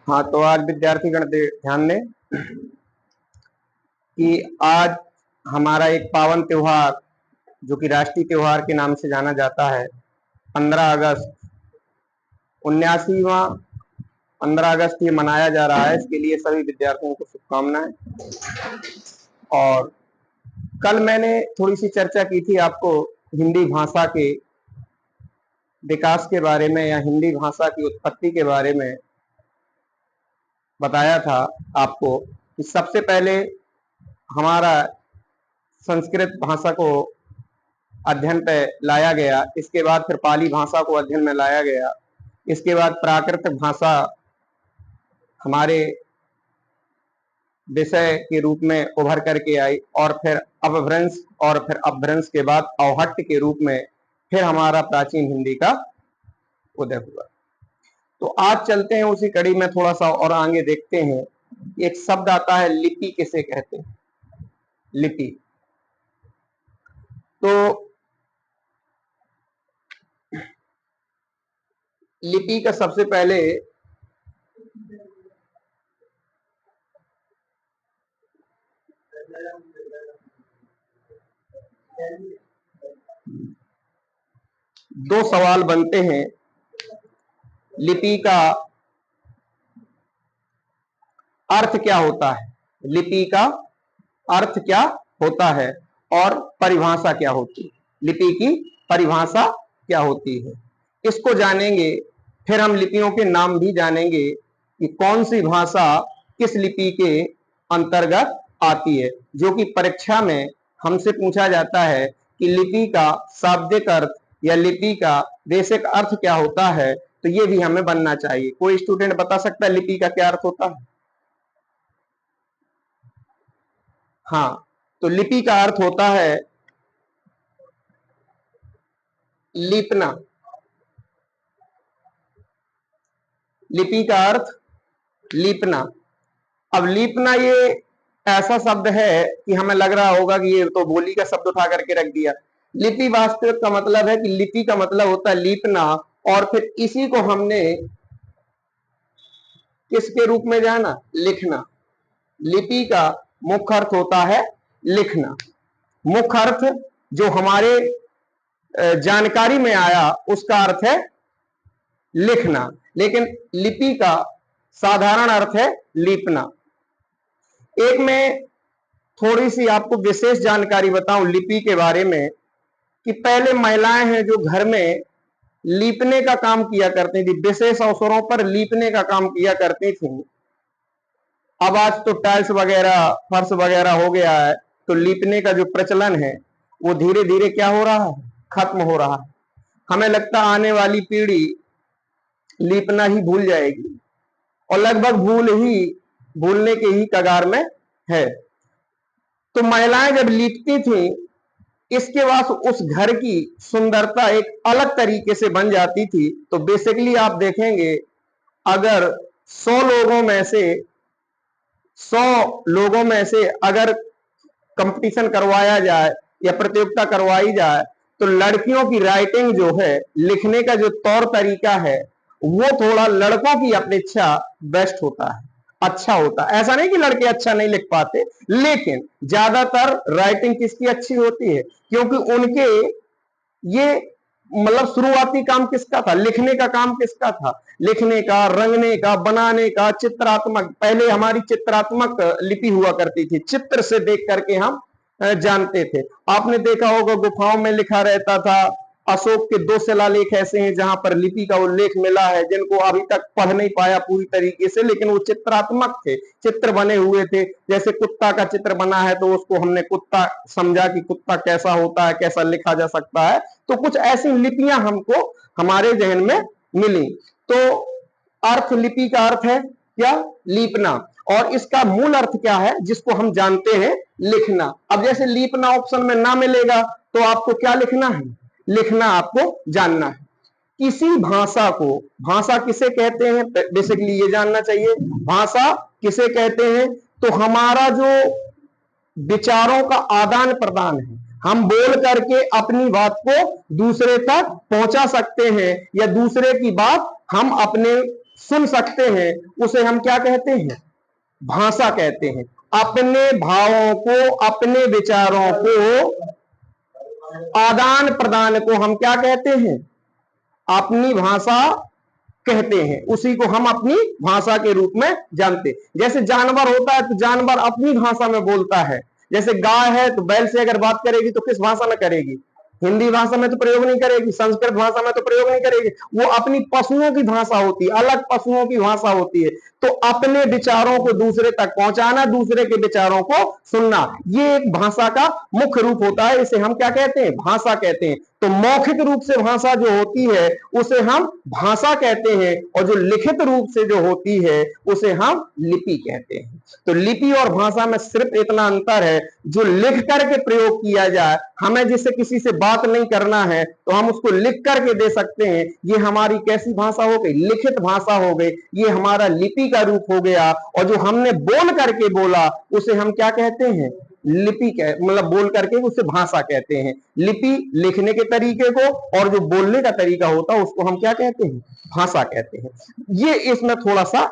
हाँ, तो आज विद्यार्थीगण ध्यान दें कि आज हमारा एक पावन त्योहार जो कि राष्ट्रीय त्योहार के नाम से जाना जाता है 15 अगस्त 79वां 15 अगस्त ये मनाया जा रहा है। इसके लिए सभी विद्यार्थियों को शुभकामनाएं। और कल मैंने थोड़ी सी चर्चा की थी आपको हिंदी भाषा के विकास के बारे में या हिंदी भाषा की उत्पत्ति के बारे में बताया था आपको कि सबसे पहले हमारा संस्कृत भाषा को अध्ययन पे लाया गया, इसके बाद फिर पाली भाषा को अध्ययन में लाया गया, इसके बाद प्राकृत भाषा हमारे विषय के रूप में उभर करके आई और फिर अपभ्रंश और फिर अपभ्रंश के बाद अवहट्ट के रूप में फिर हमारा प्राचीन हिंदी का उदय हुआ। तो आज चलते हैं उसी कड़ी में, थोड़ा सा और आगे देखते हैं। एक शब्द आता है लिपि, किसे कहते हैं? लिपि। तो लिपि का सबसे पहले दो सवाल बनते हैं। लिपि का अर्थ क्या होता है, लिपि का अर्थ क्या होता है और परिभाषा क्या होती है, लिपि की परिभाषा क्या होती है, इसको जानेंगे। फिर हम लिपियों के नाम भी जानेंगे कि कौन सी भाषा किस लिपि के अंतर्गत आती है, जो कि परीक्षा में हमसे पूछा जाता है कि लिपि का शाब्दिक अर्थ या लिपि का बेसिक अर्थ क्या होता है। तो ये भी हमें बनना चाहिए। कोई स्टूडेंट बता सकता है लिपि का क्या अर्थ होता है? हाँ, तो लिपि का अर्थ होता है लिपना। लिपि का अर्थ लिपना। अब लिपना ये ऐसा शब्द है कि हमें लग रहा होगा कि ये तो बोली का शब्द उठा करके रख दिया। लिपि वास्तविक का मतलब है कि लिपि का मतलब होता है लिपना, और फिर इसी को हमने किसके रूप में जाना? लिखना। लिपि का मुख्य अर्थ होता है लिखना। मुख्य अर्थ जो हमारे जानकारी में आया उसका अर्थ है लिखना, लेकिन लिपि का साधारण अर्थ है लिपना। एक मैं थोड़ी सी आपको विशेष जानकारी बताऊं लिपि के बारे में कि पहले महिलाएं हैं जो घर में लीपने का काम किया करती थी, विशेष अवसरों पर लीपने का काम किया करती थी। अब आज तो टाइल्स वगैरह फर्श वगैरह हो गया है, तो लीपने का जो प्रचलन है वो धीरे धीरे क्या हो रहा है? खत्म हो रहा है। हमें लगता है आने वाली पीढ़ी लीपना ही भूल जाएगी और लगभग भूलने के ही कगार में है। तो महिलाएं जब लीपती थी, इसके बाद उस घर की सुंदरता एक अलग तरीके से बन जाती थी। तो बेसिकली आप देखेंगे अगर 100 लोगों में से अगर कंपटीशन करवाया जाए या प्रतियोगिता करवाई जाए, तो लड़कियों की राइटिंग जो है, लिखने का जो तौर तरीका है, वो थोड़ा लड़कों की अपेक्षा बेस्ट होता है, अच्छा होता है। ऐसा नहीं कि लड़के अच्छा नहीं लिख पाते, लेकिन ज्यादातर राइटिंग किसकी अच्छी होती है? क्योंकि उनके ये मतलब शुरुआती काम किसका था? लिखने का काम किसका था? लिखने का, रंगने का, बनाने का, चित्रात्मक। पहले हमारी चित्रात्मक लिपि हुआ करती थी, चित्र से देख करके हम जानते थे। आपने देखा होगा गुफाओं में लिखा रहता था। अशोक के 2 शिलालेख ऐसे हैं जहां पर लिपि का उल्लेख मिला है, जिनको अभी तक पढ़ नहीं पाया पूरी तरीके से, लेकिन वो चित्रात्मक थे, चित्र बने हुए थे। जैसे कुत्ता का चित्र बना है तो उसको हमने कुत्ता समझा कि कुत्ता कैसा होता है, कैसा लिखा जा सकता है। तो कुछ ऐसी लिपियां हमको हमारे जहन में मिली। तो अर्थ, लिपि का अर्थ है क्या? लीपना। और इसका मूल अर्थ क्या है जिसको हम जानते हैं? लिखना। अब जैसे लीपना ऑप्शन में ना मिलेगा तो आपको क्या लिखना है? लिखना आपको जानना है। किसी भाषा को, भाषा किसे कहते हैं बेसिकली ये जानना चाहिए। भाषा किसे कहते हैं? तो हमारा जो विचारों का आदान प्रदान है, हम बोल करके अपनी बात को दूसरे तक पहुंचा सकते हैं या दूसरे की बात हम अपने सुन सकते हैं, उसे हम क्या कहते हैं? भाषा कहते हैं। अपने भावों को, अपने विचारों को, आदान प्रदान को हम क्या कहते हैं? अपनी भाषा कहते हैं। उसी को हम अपनी भाषा के रूप में जानते हैं। जैसे जानवर होता है तो जानवर अपनी भाषा में बोलता है। जैसे गाय है तो बैल से अगर बात करेगी तो किस भाषा में करेगी? हिंदी भाषा में तो प्रयोग नहीं करेगी, संस्कृत भाषा में तो प्रयोग नहीं करेगी, वो अपनी पशुओं की भाषा होती है, अलग पशुओं की भाषा होती है। तो अपने विचारों को दूसरे तक पहुंचाना, दूसरे के विचारों को सुनना, ये एक भाषा का मुख्य रूप होता है। इसे हम क्या कहते हैं? भाषा कहते हैं। तो मौखिक रूप से भाषा जो होती है उसे हम भाषा कहते हैं, और जो लिखित रूप से जो होती है उसे हम लिपि कहते हैं। तो लिपि और भाषा में सिर्फ इतना अंतर है, जो लिख करके प्रयोग किया जाए, हमें जिससे किसी से बात नहीं करना है तो हम उसको लिख करके दे सकते हैं। ये हमारी कैसी भाषा हो गई? लिखित भाषा हो गई। ये हमारा लिपि का रूप हो गया। और जो हमने बोल करके बोला उसे हम क्या कहते हैं? लिपि मतलब बोल करके उसे भाषा कहते हैं। लिपि लिखने के तरीके को, और जो बोलने का तरीका होता है उसको हम क्या कहते हैं? भाषा कहते हैं। ये इसमें थोड़ा सा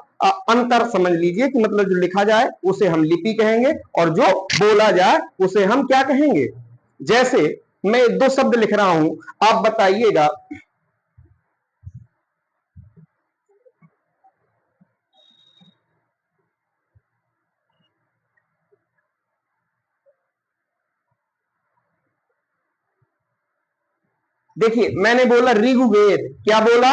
अंतर समझ लीजिए कि मतलब जो लिखा जाए उसे हम लिपि कहेंगे, और जो बोला जाए उसे हम क्या कहेंगे? जैसे मैं दो शब्द लिख रहा हूं, आप बताइएगा। देखिए मैंने बोला ऋग्वेद, क्या बोला?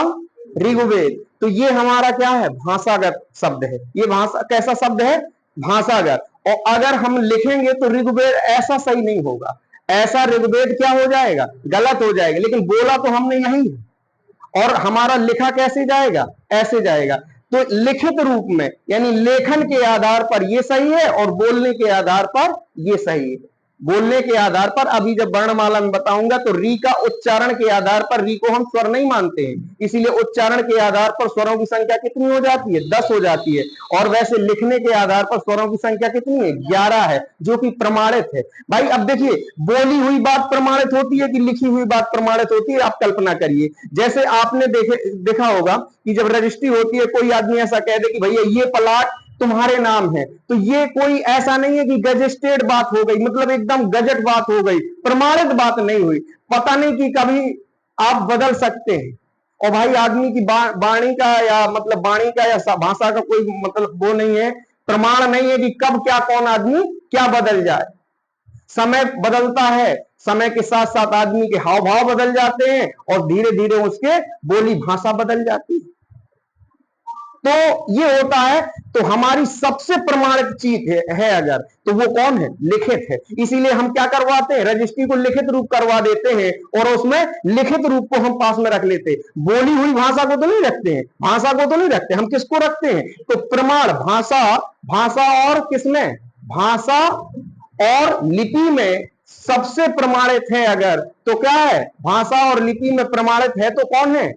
ऋग्वेद। तो ये हमारा क्या है? भाषागत शब्द है। ये भाषा कैसा शब्द है? भाषागत। और अगर हम लिखेंगे तो ऋग्वेद ऐसा सही नहीं होगा, ऐसा ऋग्वेद क्या हो जाएगा? गलत हो जाएगा। लेकिन बोला तो हमने यही है, और हमारा लिखा कैसे जाएगा? ऐसे जाएगा। तो लिखित रूप में यानी लेखन के आधार पर ये सही है, और बोलने के आधार पर ये सही है। बोलने के आधार पर अभी जब वर्णमाला में बताऊंगा तो री का उच्चारण के आधार पर, री को हम स्वर नहीं मानते हैं, इसीलिए उच्चारण के आधार पर स्वरों की संख्या कितनी हो जाती है? 10 हो जाती है। और वैसे लिखने के आधार पर स्वरों की संख्या कितनी है? 11 है, जो कि प्रमाणित है। भाई अब देखिए, बोली हुई बात प्रमाणित होती है कि लिखी हुई बात प्रमाणित होती है? आप कल्पना करिए, जैसे आपने देखा होगा कि जब रजिस्ट्री होती है, कोई आदमी ऐसा कह दे कि भैया ये प्लाट तुम्हारे नाम है, तो ये कोई ऐसा नहीं है कि गजेस्टेड बात हो गई, मतलब एकदम गजट बात हो गई, प्रमाणित बात नहीं हुई। पता नहीं कि कभी आप बदल सकते हैं। और भाई आदमी की वाणी का या मतलब वाणी का या भाषा का कोई मतलब वो नहीं है, प्रमाण नहीं है कि कब क्या कौन आदमी क्या बदल जाए। समय बदलता है, समय के साथ साथ आदमी के हाव भाव बदल जाते हैं, और धीरे धीरे उसके बोली भाषा बदल जाती है। तो ये होता है। तो हमारी सबसे प्रमाणित चीज है अगर, तो वो कौन है? लिखित है। इसीलिए हम क्या करवाते हैं? रजिस्ट्री को लिखित रूप करवा देते हैं, और उसमें लिखित रूप को हम पास में रख लेते हैं। बोली हुई भाषा को तो नहीं रखते हैं, भाषा को तो नहीं रखते, हम किसको रखते हैं? तो प्रमाण भाषा। भाषा और किसमें? भाषा और लिपि में सबसे प्रमाणित है अगर, तो क्या है? भाषा और लिपि में प्रमाणित है तो कौन है?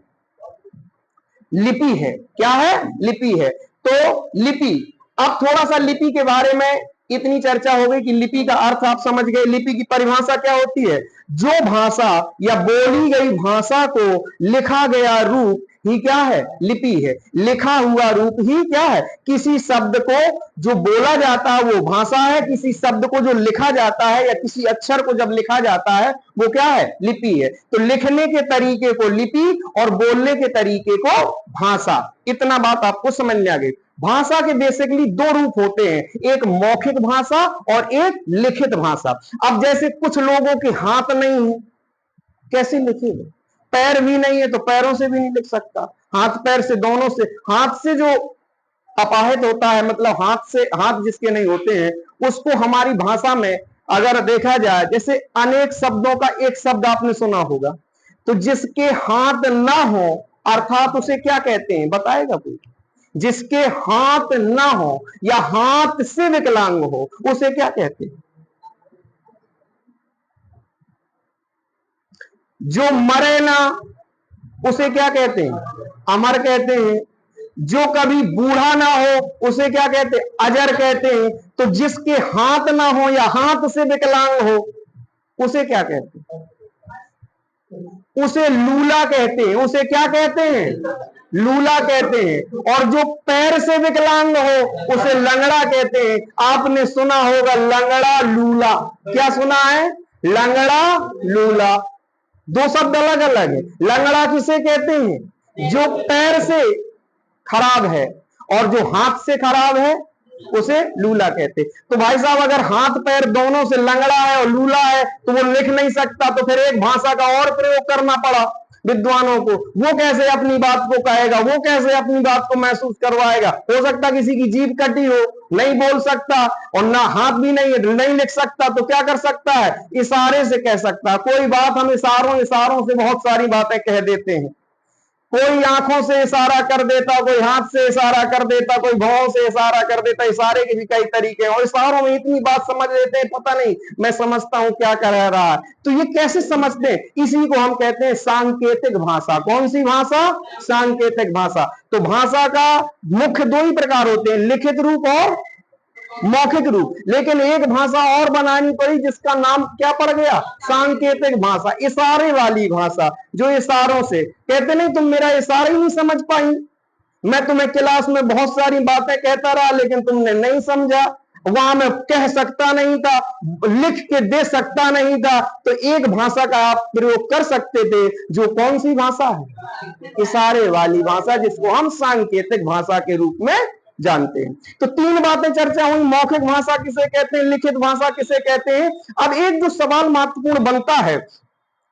लिपि है। क्या है? लिपि है। तो लिपि, अब थोड़ा सा लिपि के बारे में इतनी चर्चा हो गई कि लिपि का अर्थ आप समझ गए। लिपि की परिभाषा क्या होती है? जो भाषा या बोली गई भाषा को लिखा गया रूप ही क्या है? लिपि है। लिखा हुआ रूप ही क्या है? किसी शब्द को जो बोला जाता है वो भाषा है, किसी शब्द को जो लिखा जाता है या किसी अक्षर को जब लिखा जाता है वो क्या है? लिपि है। तो लिखने के तरीके को लिपि और बोलने के तरीके को भाषा। इतना बात आपको समझ में आ गई। भाषा के बेसिकली दो रूप होते हैं, एक मौखिक भाषा और एक लिखित भाषा। अब जैसे कुछ लोगों के हाथ नहीं है, कैसे लिखेंगे? पैर भी नहीं है तो पैरों से भी नहीं लिख सकता, हाथ पैर से दोनों से। हाथ से जो अपाहित होता है, मतलब हाथ से, हाथ जिसके नहीं होते हैं, उसको हमारी भाषा में अगर देखा जाए, जैसे अनेक शब्दों का एक शब्द आपने सुना होगा, तो जिसके हाथ ना हो अर्थात उसे क्या कहते हैं? बताएगा कोई? जिसके हाथ ना हो या हाथ से विकलांग हो उसे क्या कहते हैं? जो मरे ना उसे क्या कहते हैं? अमर कहते हैं। जो कभी बूढ़ा ना हो उसे क्या कहते हैं? अजर कहते हैं। तो जिसके हाथ ना हो या हाथ से विकलांग हो उसे क्या कहते हैं? उसे लूला कहते हैं। उसे क्या कहते हैं? लूला कहते हैं। और जो पैर से विकलांग हो उसे लंगड़ा कहते हैं। आपने सुना होगा लंगड़ा लूला। क्या सुना है? लंगड़ा लूला। दो शब्द अलग अलग है। लंगड़ा किसे कहते हैं? जो पैर से खराब है, और जो हाथ से खराब है उसे लूला कहते। तो भाई साहब अगर हाथ पैर दोनों से लंगड़ा है और लूला है तो वो लिख नहीं सकता, तो फिर एक भाषा का और प्रयोग करना पड़ा विद्वानों को। वो कैसे अपनी बात को कहेगा? वो कैसे अपनी बात को महसूस करवाएगा? हो सकता किसी की जीभ कटी हो, नहीं बोल सकता, और ना हाथ भी नहीं लिख सकता, तो क्या कर सकता है? इशारे से कह सकता है। कोई बात हम इशारों से बहुत सारी बातें कह देते हैं। कोई आंखों से इशारा कर देता, कोई हाथ से इशारा कर देता, कोई भौं से इशारा कर देता। इशारे के भी कई तरीके हैं, और इशारों में इतनी बात समझ लेते हैं, पता नहीं मैं समझता हूं क्या कह रहा है। तो ये कैसे समझते हैं? इसी को हम कहते हैं सांकेतिक भाषा। कौन सी भाषा? सांकेतिक भाषा। तो भाषा का मुख्य दो ही प्रकार होते हैं, लिखित रूप और मौखिक रूप। लेकिन एक भाषा और बनानी पड़ी जिसका नाम क्या पड़ गया? सांकेतिक भाषा, इशारे वाली भाषा। जो इशारों से कहते, नहीं तुम मेरा इशारा ही नहीं समझ पाई, मैं तुम्हें क्लास में बहुत सारी बातें कहता रहा लेकिन तुमने नहीं समझा, वहां मैं कह सकता नहीं था, लिख के दे सकता नहीं था। तो एक भाषा का आप प्रयोग कर सकते थे, जो कौन सी भाषा है? इशारे वाली भाषा, जिसको हम सांकेतिक भाषा के रूप में जानते हैं। तो तीन बातें चर्चा हुई, मौखिक भाषा किसे कहते हैं, लिखित भाषा किसे कहते हैं। अब एक जो सवाल महत्वपूर्ण बनता है,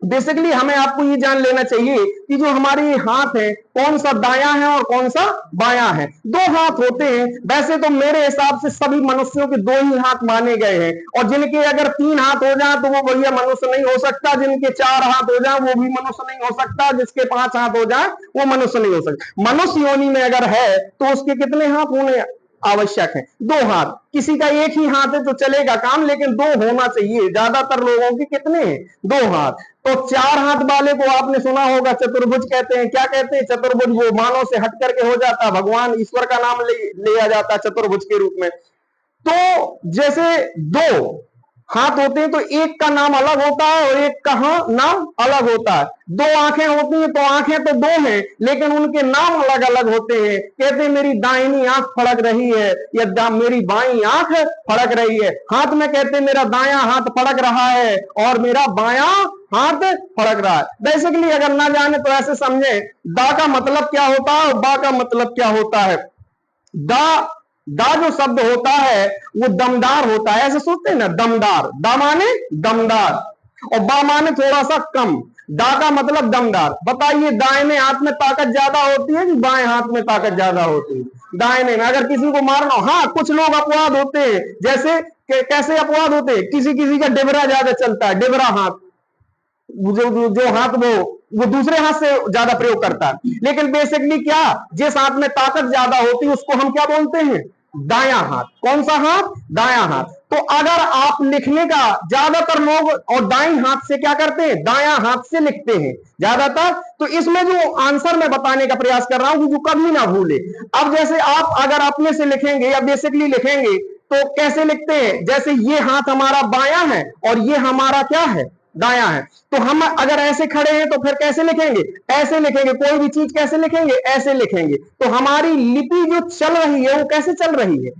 बेसिकली हमें आपको ये जान लेना चाहिए कि जो हमारे हाथ है, कौन सा दायां है और कौन सा बायां है। दो हाथ होते हैं। वैसे तो मेरे हिसाब से सभी मनुष्यों के दो ही हाथ माने गए हैं, और जिनके अगर तीन हाथ हो जाए तो वो भैया मनुष्य नहीं हो सकता, जिनके चार हाथ हो जाए वो भी मनुष्य नहीं हो सकता, जिसके पांच हाथ हो जाए वो मनुष्य नहीं हो सकता। मनुष्य योनि में अगर है तो उसके कितने हाथ होने आवश्यक है? दो हाथ। किसी का एक ही हाथ है तो चलेगा काम, लेकिन दो होना चाहिए। ज्यादातर लोगों के कितने हैं? दो हाथ। तो चार हाथ वाले को आपने सुना होगा चतुर्भुज कहते हैं। क्या कहते हैं? चतुर्भुज। वो मानव से हट करके हो जाता, भगवान ईश्वर का नाम लिया जाता चतुर्भुज के रूप में। तो जैसे दो हाथ होते हैं तो एक का नाम अलग होता है और एक का नाम अलग होता है। दो आंखें होती हैं तो आंखें तो दो हैं, लेकिन उनके नाम अलग अलग होते हैं। कहते हैं मेरी दाहिनी आंख फड़क रही है, या मेरी बाईं आंख फड़क रही है। हाथ में कहते हैं मेरा दायां हाथ फड़क रहा है और मेरा बायां हाथ फड़क रहा है। बेसिकली अगर ना जाने तो ऐसे समझे, दा का मतलब क्या होता है और बा का मतलब क्या होता है। दा जो शब्द होता है वो दमदार होता है, ऐसे सोचते हैं ना, दमदार। दा माने दमदार और बा माने थोड़ा सा कम। दा का मतलब दमदार। बताइए दाहिने हाथ में ताकत ज्यादा होती है कि बाएं हाथ में ताकत ज्यादा होती है? दाहिने में। अगर किसी को मारना हो, हाँ कुछ लोग अपवाद होते हैं, जैसे कैसे अपवाद होते हैं, किसी किसी का डिबरा ज्यादा चलता है, डिबरा हाथ, जो हाथ वो दूसरे हाथ से ज्यादा प्रयोग करता है। लेकिन बेसिकली क्या, जिस हाथ में ताकत ज्यादा होती है उसको हम क्या बोलते हैं? दायां हाथ। कौन सा हाथ? दायां हाथ। तो अगर आप लिखने का, ज्यादातर लोग और दाएं हाथ से क्या करते हैं? दायां हाथ से लिखते हैं ज्यादातर। तो इसमें जो आंसर मैं बताने का प्रयास कर रहा हूं वो कभी ना भूले। अब जैसे आप अगर अपने से लिखेंगे या बेसिकली लिखेंगे तो कैसे लिखते हैं? जैसे ये हाथ हमारा बायां है और ये हमारा क्या है? दायां है। तो हम अगर ऐसे खड़े हैं तो फिर कैसे लिखेंगे? ऐसे लिखेंगे। कोई भी चीज कैसे लिखेंगे? ऐसे लिखेंगे। तो हमारी लिपि जो चल रही है वो कैसे चल रही है?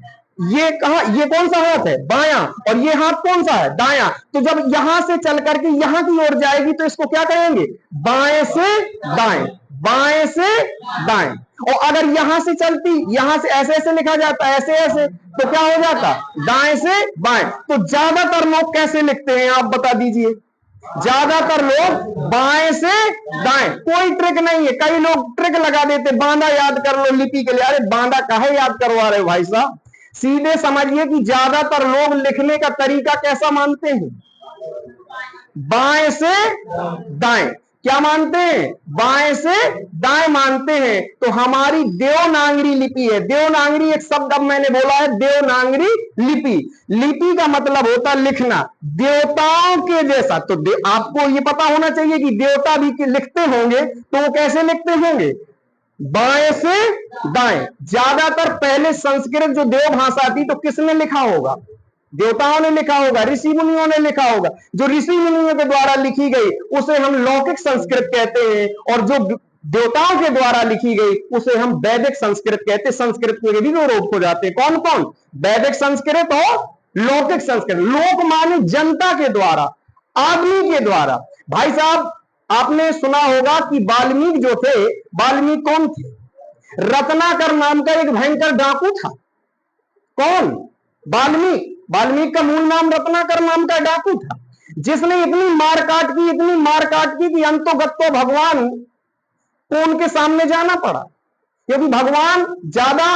ये कहा, ये कौन सा हाथ है? बायां, और ये हाथ कौन सा है? दायां। तो जब यहां से चल करके यहां की ओर जाएगी तो इसको क्या कहेंगे? बाएं से दाएं, बाएं से दाएं। और अगर यहां से चलती, यहां से ऐसे ऐसे लिखा जाता है, ऐसे ऐसे, तो क्या हो जाता? दाएं से बाएं। तो ज्यादातर लोग कैसे लिखते हैं आप बता दीजिए? ज्यादातर लोग बाएं से दाएं। कोई ट्रिक नहीं है। कई लोग ट्रिक लगा देते, बांदा याद कर लो लिपि के लिए। अरे बांदा काहे याद करवा रहे हो भाई साहब? सीधे समझिए कि ज्यादातर लोग लिखने का तरीका कैसा मानते हैं? बाएं से दाएं। क्या मानते हैं? बाएं से दाएं मानते हैं। तो हमारी देवनागरी लिपि है। देवनागरी एक शब्द अब मैंने बोला है, देवनागरी लिपि। लिपि का मतलब होता है लिखना, देवताओं के जैसा। तो आपको ये पता होना चाहिए कि देवता भी लिखते होंगे, तो वो कैसे लिखते होंगे? बाएं से दाएं। ज्यादातर पहले संस्कृत जो देव भाषा थी तो किसने लिखा होगा? देवताओं ने लिखा होगा, ऋषि मुनियों ने लिखा होगा। जो ऋषि मुनियों के द्वारा लिखी गई उसे हम लौकिक संस्कृत कहते हैं, और जो देवताओं के द्वारा लिखी गई उसे हम वैदिक संस्कृत कहते हैं। संस्कृत के भी दो रूप हो जाते हैं, कौन कौन? वैदिक संस्कृत और लौकिक संस्कृत। लोक माने जनता के द्वारा, आदमी के द्वारा। भाई साहब, आपने सुना होगा कि वाल्मीकि जो थे, वाल्मीकि कौन थे? रत्नाकर नाम का एक भयंकर डाकू था। कौन? वाल्मीकि। वाल्मीकि का मूल नाम रत्नाकर नाम का डाकू था, जिसने इतनी मारकाट की, इतनी मारकाट की कि अंतोगत्तो भगवान को उनके सामने जाना पड़ा, क्योंकि भगवान ज्यादा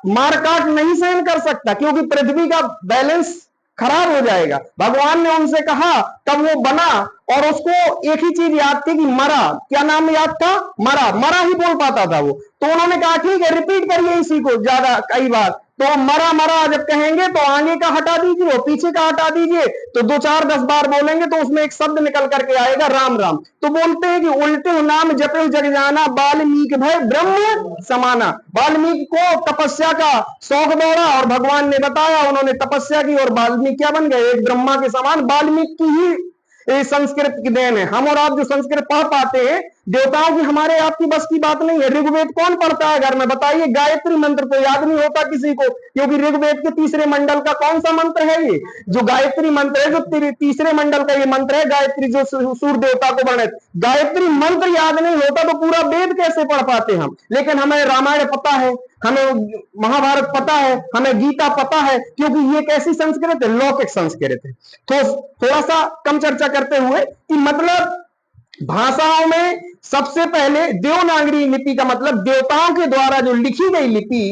मारकाट नहीं सहन कर सकता, क्योंकि पृथ्वी का बैलेंस खराब हो जाएगा। भगवान ने उनसे कहा, तब वो बना, और उसको एक ही चीज याद थी कि मरा। क्या नाम याद था? मरा। मरा ही बोल पाता था वो। तो उन्होंने कहा ठीक है, रिपीट करिए इसी को ज्यादा, कई बार। तो मरा मरा जब कहेंगे तो आगे का हटा दीजिए और पीछे का हटा दीजिए, तो 2 4 10 बार बोलेंगे तो उसमें एक शब्द निकल करके आएगा, राम राम। तो बोलते हैं कि उल्टे नाम जपे जग जाना, वाल्मीकि भय ब्रह्म समाना। वाल्मीकि को तपस्या का शौक दौड़ा और भगवान ने बताया, उन्होंने तपस्या की और वाल्मीकि क्या बन गए? एक ब्रह्मा के समान। वाल्मीकि की ही संस्कृत की देन है। हम और आप जो संस्कृत पढ़ पाते हैं, देवताओं की हमारे आपकी बस की बात नहीं है। ऋग्वेद कौन पढ़ता है घर में? बताइए। गायत्री मंत्र तो याद नहीं होता किसी को, क्योंकि ऋग्वेद के तीसरे मंडल का कौन सा मंत्र है? ये जो गायत्री मंत्र है, जो तीसरे मंडल का ये मंत्र है गायत्री, जो सूर्य देवता को वर्णित। गायत्री मंत्र याद नहीं होता तो पूरा वेद कैसे पढ़ पाते हम? लेकिन हमें रामायण पता है, हमें महाभारत पता है, हमें गीता पता है, क्योंकि ये कैसी संस्कृत है? लौकिक संस्कृत है। तो थोड़ा सा कम चर्चा करते हुए कि मतलब भाषाओं में सबसे पहले देवनागरी लिपि का मतलब देवताओं के द्वारा जो लिखी गई लिपि,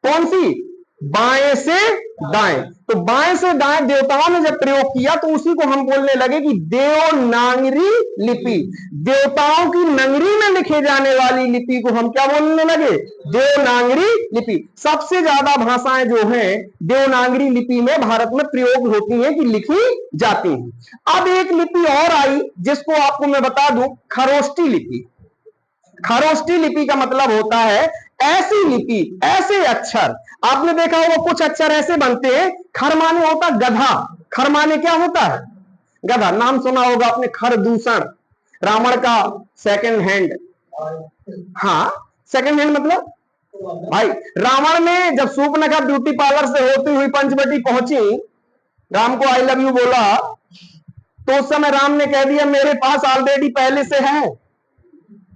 कौन सी? बाएं से दाएं। तो बाएं से दाएं देवताओं ने जब प्रयोग किया तो उसी को हम बोलने लगे कि देवनागरी लिपि। देवताओं की नगरी में लिखे जाने वाली लिपि को हम क्या बोलने लगे? देवनागरी लिपि। सबसे ज्यादा भाषाएं जो हैं देवनागरी लिपि में भारत में प्रयोग होती हैं, कि लिखी जाती हैं। अब एक लिपि और आई जिसको आपको मैं बता दूं, खरोष्टी लिपि। खरोष्टी लिपि का मतलब होता है ऐसी लिपि, ऐसे अक्षर। आपने देखा होगा कुछ अक्षर ऐसे बनते हैं, खर माने होता गधा। खर माने क्या होता है? गधा। नाम सुना होगा आपने, खरदूषण, रावण का सेकंड हैंड। हाँ, सेकंड हैंड मतलब भाई, रावण ने जब सूर्पनखा ब्यूटी पार्लर से होती हुई पंचवटी पहुंची, राम को आई लव यू बोला, तो उस समय राम ने कह दिया मेरे पास ऑलरेडी पहले से है।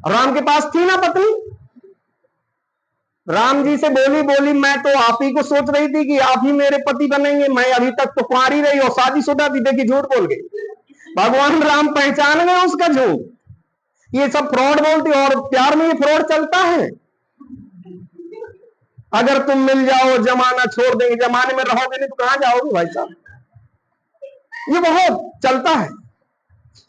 राम के पास थी ना पत्नी। राम जी से बोली मैं तो आप ही को सोच रही थी कि आप ही मेरे पति बनेंगे, मैं अभी तक तो कुंवारी रही और शादीशुदा थी। देखिए झूठ बोल गई। भगवान राम पहचान गए उसका झूठ। ये सब फ्रॉड बोलती, और प्यार में ये फ्रॉड चलता है। अगर तुम मिल जाओ जमाना छोड़ देंगे, जमाने में रहोगे नहीं तो कहां जाओगे भाई साहब? ये बहुत चलता है।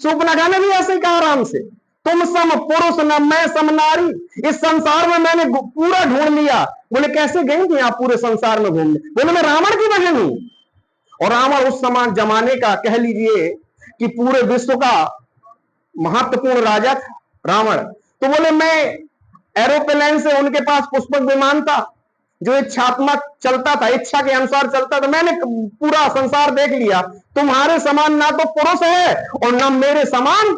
सूर्पनखा ने भी ऐसे ही कहा राम से, तुम सम पुरुष न मैं सम नारी। इस संसार में मैंने पूरा ढूंढ लिया। बोले कैसे गई थी आप पूरे संसार में घूमने? बोले मैं रावण की बहन हूं। और रावण उस समान जमाने का, कह लीजिए कि पूरे विश्व का महत्वपूर्ण राजा था रावण। तो बोले मैं एरोप्लेन से, उनके पास पुष्पक विमान था जो इच्छात्मक चलता था, इच्छा के अनुसार चलता था। मैंने पूरा संसार देख लिया। तुम्हारे समान ना तो पुरुष है और ना मेरे समान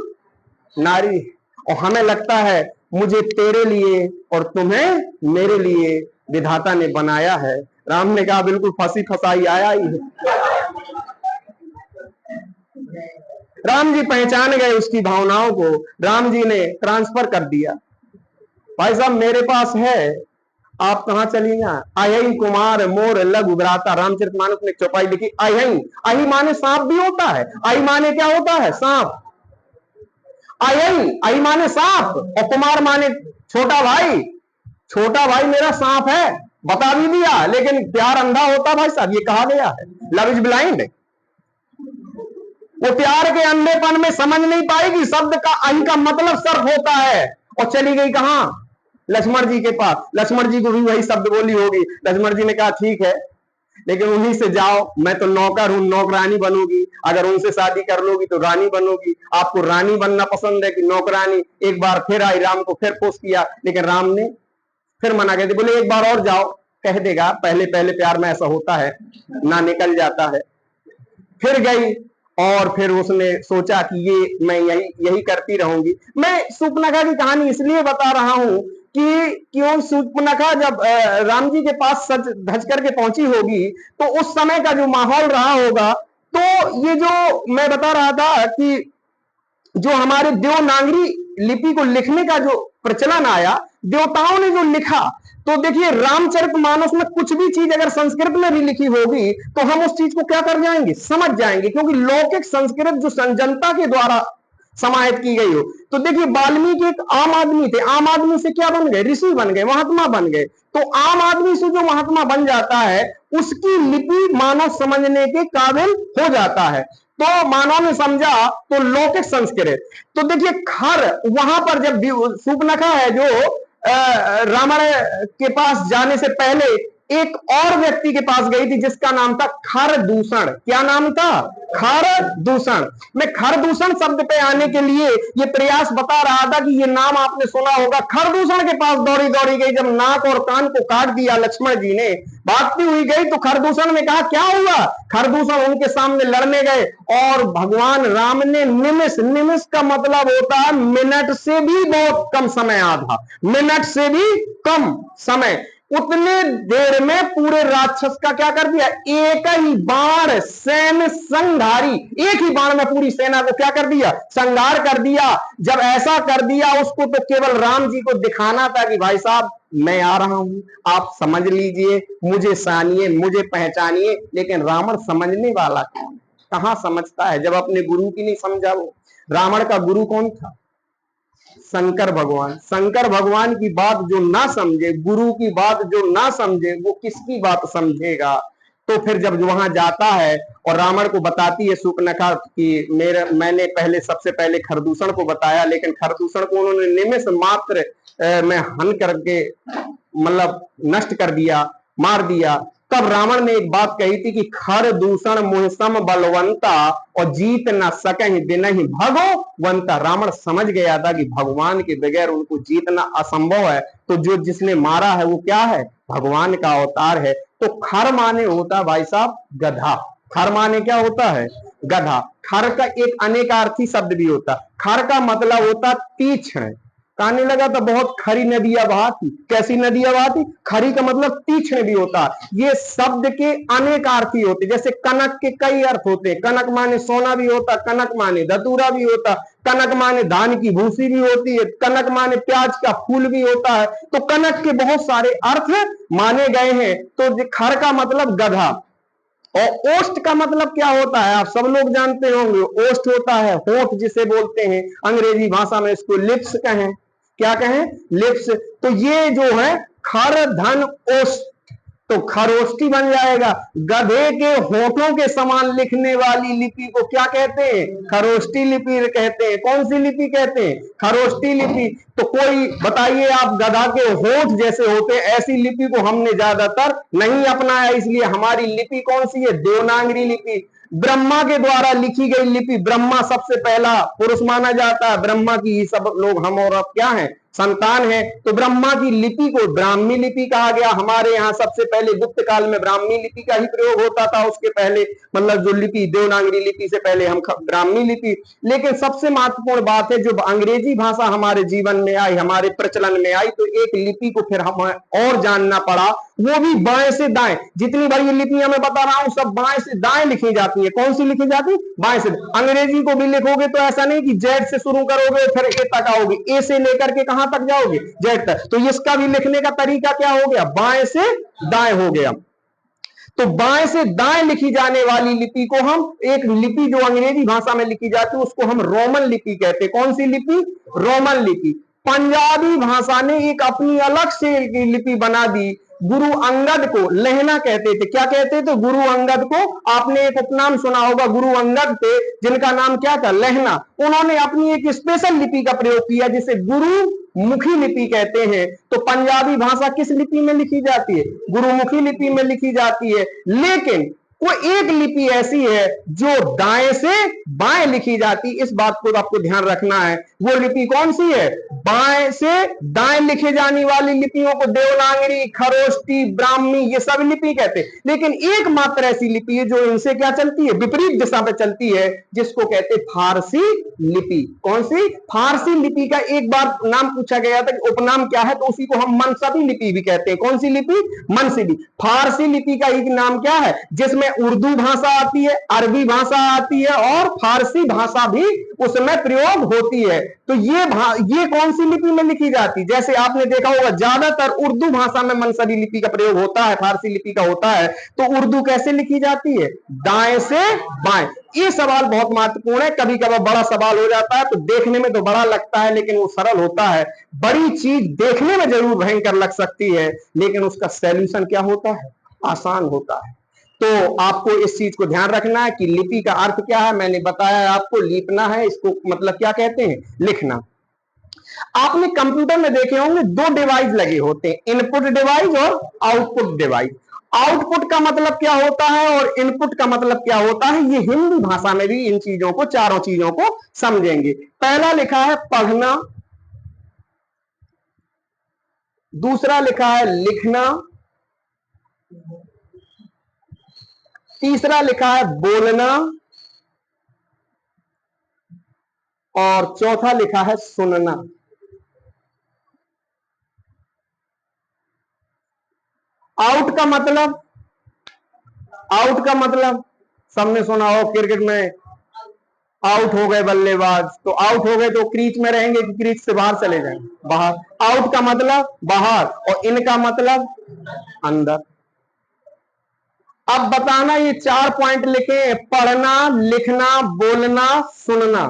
नारी। और हमें लगता है मुझे तेरे लिए और तुम्हें मेरे लिए विधाता ने बनाया है। राम ने कहा बिल्कुल फंसी फसाई आया ही है। राम जी पहचान गए उसकी भावनाओं को। राम जी ने ट्रांसफर कर दिया, भाई साहब मेरे पास है, आप कहां चलिएगा? अहि कुमार मोर लघु भ्राता। रामचरितमानस में चौपाई लिखी अहि। अहि माने सांप भी होता है। अहि माने क्या होता है? सांप। अहि माने सांप और कुमार माने छोटा भाई। छोटा भाई मेरा सांप है, बता भी दिया। लेकिन प्यार अंधा होता भाई साहब, ये कहा गया है, लव इज ब्लाइंड। वो प्यार के अंधेपन में समझ नहीं पाएगी शब्द का अहि का मतलब सर्प होता है। और चली गई कहां? लक्ष्मण जी के पास। लक्ष्मण जी को भी वही शब्द बोली होगी। लक्ष्मण जी ने कहा ठीक है, लेकिन उन्हीं से जाओ, मैं तो नौकर हूं, नौकरानी बनूंगी। अगर उनसे शादी कर लोगी तो रानी बनोगी। आपको रानी बनना पसंद है कि नौकरानी? एक बार फिर आई, राम को फिर फोर्स किया, लेकिन राम ने फिर मना कर दिया। बोले एक बार और जाओ, कह देगा, पहले पहले प्यार में ऐसा होता है ना, निकल जाता है। फिर गई और फिर उसने सोचा कि ये मैं यही यही करती रहूंगी। मैं सूर्पनखा की कहानी इसलिए बता रहा हूं कि क्यों सूर्पनखा जब राम जी के पास सज धज करके पहुंची होगी तो उस समय का जो माहौल रहा होगा, तो ये जो मैं बता रहा था कि जो हमारे देवनागरी लिपि को लिखने का जो प्रचलन आया, देवताओं ने जो लिखा, तो देखिए रामचरितमानस में कुछ भी चीज अगर संस्कृत में भी लिखी होगी तो हम उस चीज को क्या कर जाएंगे, समझ जाएंगे, क्योंकि लौकिक संस्कृत जो जनता के द्वारा समाहित की गई हो। तो देखिए वाल्मीकि एक आम आदमी थे, आम आदमी से क्या बन गए, ऋषि बन गए, महात्मा बन गए। तो आम आदमी से जो महात्मा बन जाता है उसकी लिपि मानव समझने के काबिल हो जाता है। तो मानव ने समझा तो लौकिक संस्कृत। तो देखिए खर वहां पर जब सूर्पनखा है जो रावण के पास जाने से पहले एक और व्यक्ति के पास गई थी जिसका नाम था खरदूषण। क्या नाम था, खरदूषण। मैं खरदूषण शब्द पे आने के लिए ये प्रयास बता रहा था कि ये नाम आपने सुना होगा। खरदूषण के पास दौड़ी दौड़ी गई, जब नाक और कान को काट दिया लक्ष्मण जी ने, भागती हुई गई तो खरदूषण ने कहा क्या हुआ। खरदूषण उनके सामने लड़ने गए और भगवान राम ने निमिष, निमिष का मतलब होता है मिनट से भी बहुत कम समय, आधा मिनट से भी कम समय, उतने देर में पूरे राक्षस का क्या कर दिया, एक ही बाण सैन्य संघारी, एक ही बाण में पूरी सेना को क्या कर दिया, संघार कर दिया। जब ऐसा कर दिया उसको तो केवल राम जी को दिखाना था कि भाई साहब मैं आ रहा हूं, आप समझ लीजिए, मुझे सानिए, मुझे पहचानिए। लेकिन रावण समझने वाला कौन, कहां समझता है जब अपने गुरु की नहीं समझा। वो रावण का गुरु कौन था, शंकर भगवान। शंकर भगवान की बात जो ना समझे, गुरु की बात जो ना समझे, वो किसकी बात समझेगा। तो फिर जब वहां जाता है और रावण को बताती है सूर्पनखा कि मैंने पहले सबसे पहले खरदूषण को बताया, लेकिन खरदूषण को उन्होंने निमिष मात्र में हन करके मतलब नष्ट कर दिया, मार दिया। तब रावण ने एक बात कही थी कि खरदूषण मुहसम बलवंता और जीत न सके बिनहि भगवंता। रावण समझ गया था कि भगवान के बगैर उनको जीतना असंभव है। तो जो जिसने मारा है वो क्या है, भगवान का अवतार है। तो खर माने होता भाई साहब गधा। खर माने क्या होता है, गधा। खर का एक अनेकार्थी शब्द भी होता। खर का मतलब होता तीक्ष्ण। कहने लगा तो बहुत खरी नदियां बहाती। कैसी नदियां बहाती, खरी का मतलब तीक्ष्ण भी होता है। ये शब्द के अनेकार्थी होते, जैसे कनक के कई अर्थ होते हैं। कनक माने सोना भी होता, कनक माने धतूरा भी होता, कनक माने धान की भूसी भी होती है, कनक माने प्याज का फूल भी होता है। तो कनक के बहुत सारे अर्थ माने गए हैं। तो खर का मतलब गधा। और ओष्ठ का मतलब क्या होता है, आप सब लोग जानते होंगे। ओष्ठ होता है होठ, जिसे बोलते हैं अंग्रेजी भाषा में इसको लिप्स कहें। क्या कहें, लिप्स। तो ये जो है खर धन ओष्ठ, तो खरोष्ठी बन जाएगा। गधे के होठों के समान लिखने वाली लिपि को क्या कहते हैं, खरोष्ठी लिपि कहते हैं। कौन सी लिपि कहते हैं, खरोष्ठी लिपि। तो कोई बताइए आप, गधा के होठ जैसे होते हैं ऐसी लिपि को हमने ज्यादातर नहीं अपनाया, इसलिए हमारी लिपि कौन सी है, देवनागरी लिपि। ब्रह्मा के द्वारा लिखी गई लिपि, ब्रह्मा सबसे पहला पुरुष माना जाता है। ब्रह्मा की ही सब लोग हम और अब क्या है, संतान है। तो ब्रह्मा की लिपि को ब्राह्मी लिपि कहा गया। हमारे यहाँ सबसे पहले गुप्त काल में ब्राह्मी लिपि का ही प्रयोग होता था। उसके पहले मतलब जो लिपि देवनागरी लिपि से पहले हम ब्राह्मी लिपि। लेकिन सबसे महत्वपूर्ण बात है, जो अंग्रेजी भाषा हमारे जीवन में आई, हमारे प्रचलन में आई, तो एक लिपि को फिर हमें और जानना पड़ा, वो भी बाएं से दाएं। जितनी बड़ी लिपियां मैं बता रहा हूं सब बाएं से दाएं लिखी जाती है। कौन सी लिखी जाती, बाएं से। अंग्रेजी को भी लिखोगे तो ऐसा नहीं कि जेड से शुरू करोगे फिर ए तक आओगे, ए से लेकर के कहां तक जाओगे, जेड तक। तो इसका भी लिखने का तरीका क्या हो गया, बाएं से दाएं हो गया। तो बाएं से दाएं लिखी जाने वाली लिपि को हम, एक लिपि जो अंग्रेजी भाषा में लिखी जाती है उसको हम रोमन लिपि कहते हैं। कौन सी लिपि, रोमन लिपि। पंजाबी भाषा ने एक अपनी अलग से लिपि बना दी। गुरु अंगद को लहना कहते थे। क्या कहते थे, गुरु अंगद को। आपने एक उपनाम सुना होगा, गुरु अंगद थे जिनका नाम क्या था, लहना। उन्होंने अपनी एक स्पेशल लिपि का प्रयोग किया जिसे गुरु मुखी लिपि कहते हैं। तो पंजाबी भाषा किस लिपि में लिखी जाती है, गुरुमुखी लिपि में लिखी जाती है। लेकिन कोई एक लिपि ऐसी है जो दाएं से बाएं लिखी जाती, इस बात को आपको ध्यान रखना है। वो लिपि कौन सी है? बाएं से दाएं लिखे जाने वाली लिपियों को देवनागरी, खरोष्टी, ब्राह्मी, ये सब लिपि कहते हैं। लेकिन एकमात्र ऐसी लिपि है जो इनसे क्या चलती है, विपरीत दिशा पे चलती है, जिसको कहते हैं फारसी लिपि। कौन सी? फारसी लिपि का एक बार नाम पूछा गया था कि उपनाम क्या है, तो उसी को हम मनसबी लिपि भी कहते हैं। कौन सी लिपि? मनसबी। फारसी लिपि का एक नाम क्या है? जिसमें उर्दू भाषा आती है, अरबी भाषा आती है और फारसी भाषा भी उसमें प्रयोग होती है। तो ये कौन सी लिपि में लिखी जाती? जैसे आपने देखा होगा ज्यादातर उर्दू भाषा में मनसबी लिपि का प्रयोग होता है, फारसी लिपि का होता है। तो उर्दू कैसे लिखी जाती है? दाएं से बाएं। ये सवाल बहुत महत्वपूर्ण है, कभी कभी बड़ा सवाल हो जाता है, तो देखने में तो बड़ा लगता है लेकिन वो सरल होता है। बड़ी चीज देखने में जरूर भयंकर लग सकती है, लेकिन उसका सॉल्यूशन क्या होता है? आसान होता है। तो आपको इस चीज को ध्यान रखना है कि लिपि का अर्थ क्या है। मैंने बताया आपको, लिपना है, इसको मतलब क्या कहते हैं? लिखना। आपने कंप्यूटर में देखे होंगे दो डिवाइस लगे होते हैं, इनपुट डिवाइस और आउटपुट डिवाइस। आउटपुट का मतलब क्या होता है और इनपुट का मतलब क्या होता है, ये हिंदी भाषा में भी इन चीजों को, चारों चीजों को समझेंगे। पहला लिखा है पढ़ना, दूसरा लिखा है लिखना, तीसरा लिखा है बोलना और चौथा लिखा है सुनना। आउट का मतलब, आउट का मतलब सबने सुना हो, क्रिकेट में आउट हो गए बल्लेबाज, तो आउट हो गए तो क्रीज में रहेंगे कि क्रीज से बाहर चले जाएंगे? बाहर। आउट का मतलब बाहर और इनका मतलब अंदर। अब बताना, ये 4 पॉइंट लिखे, पढ़ना, लिखना, बोलना, सुनना,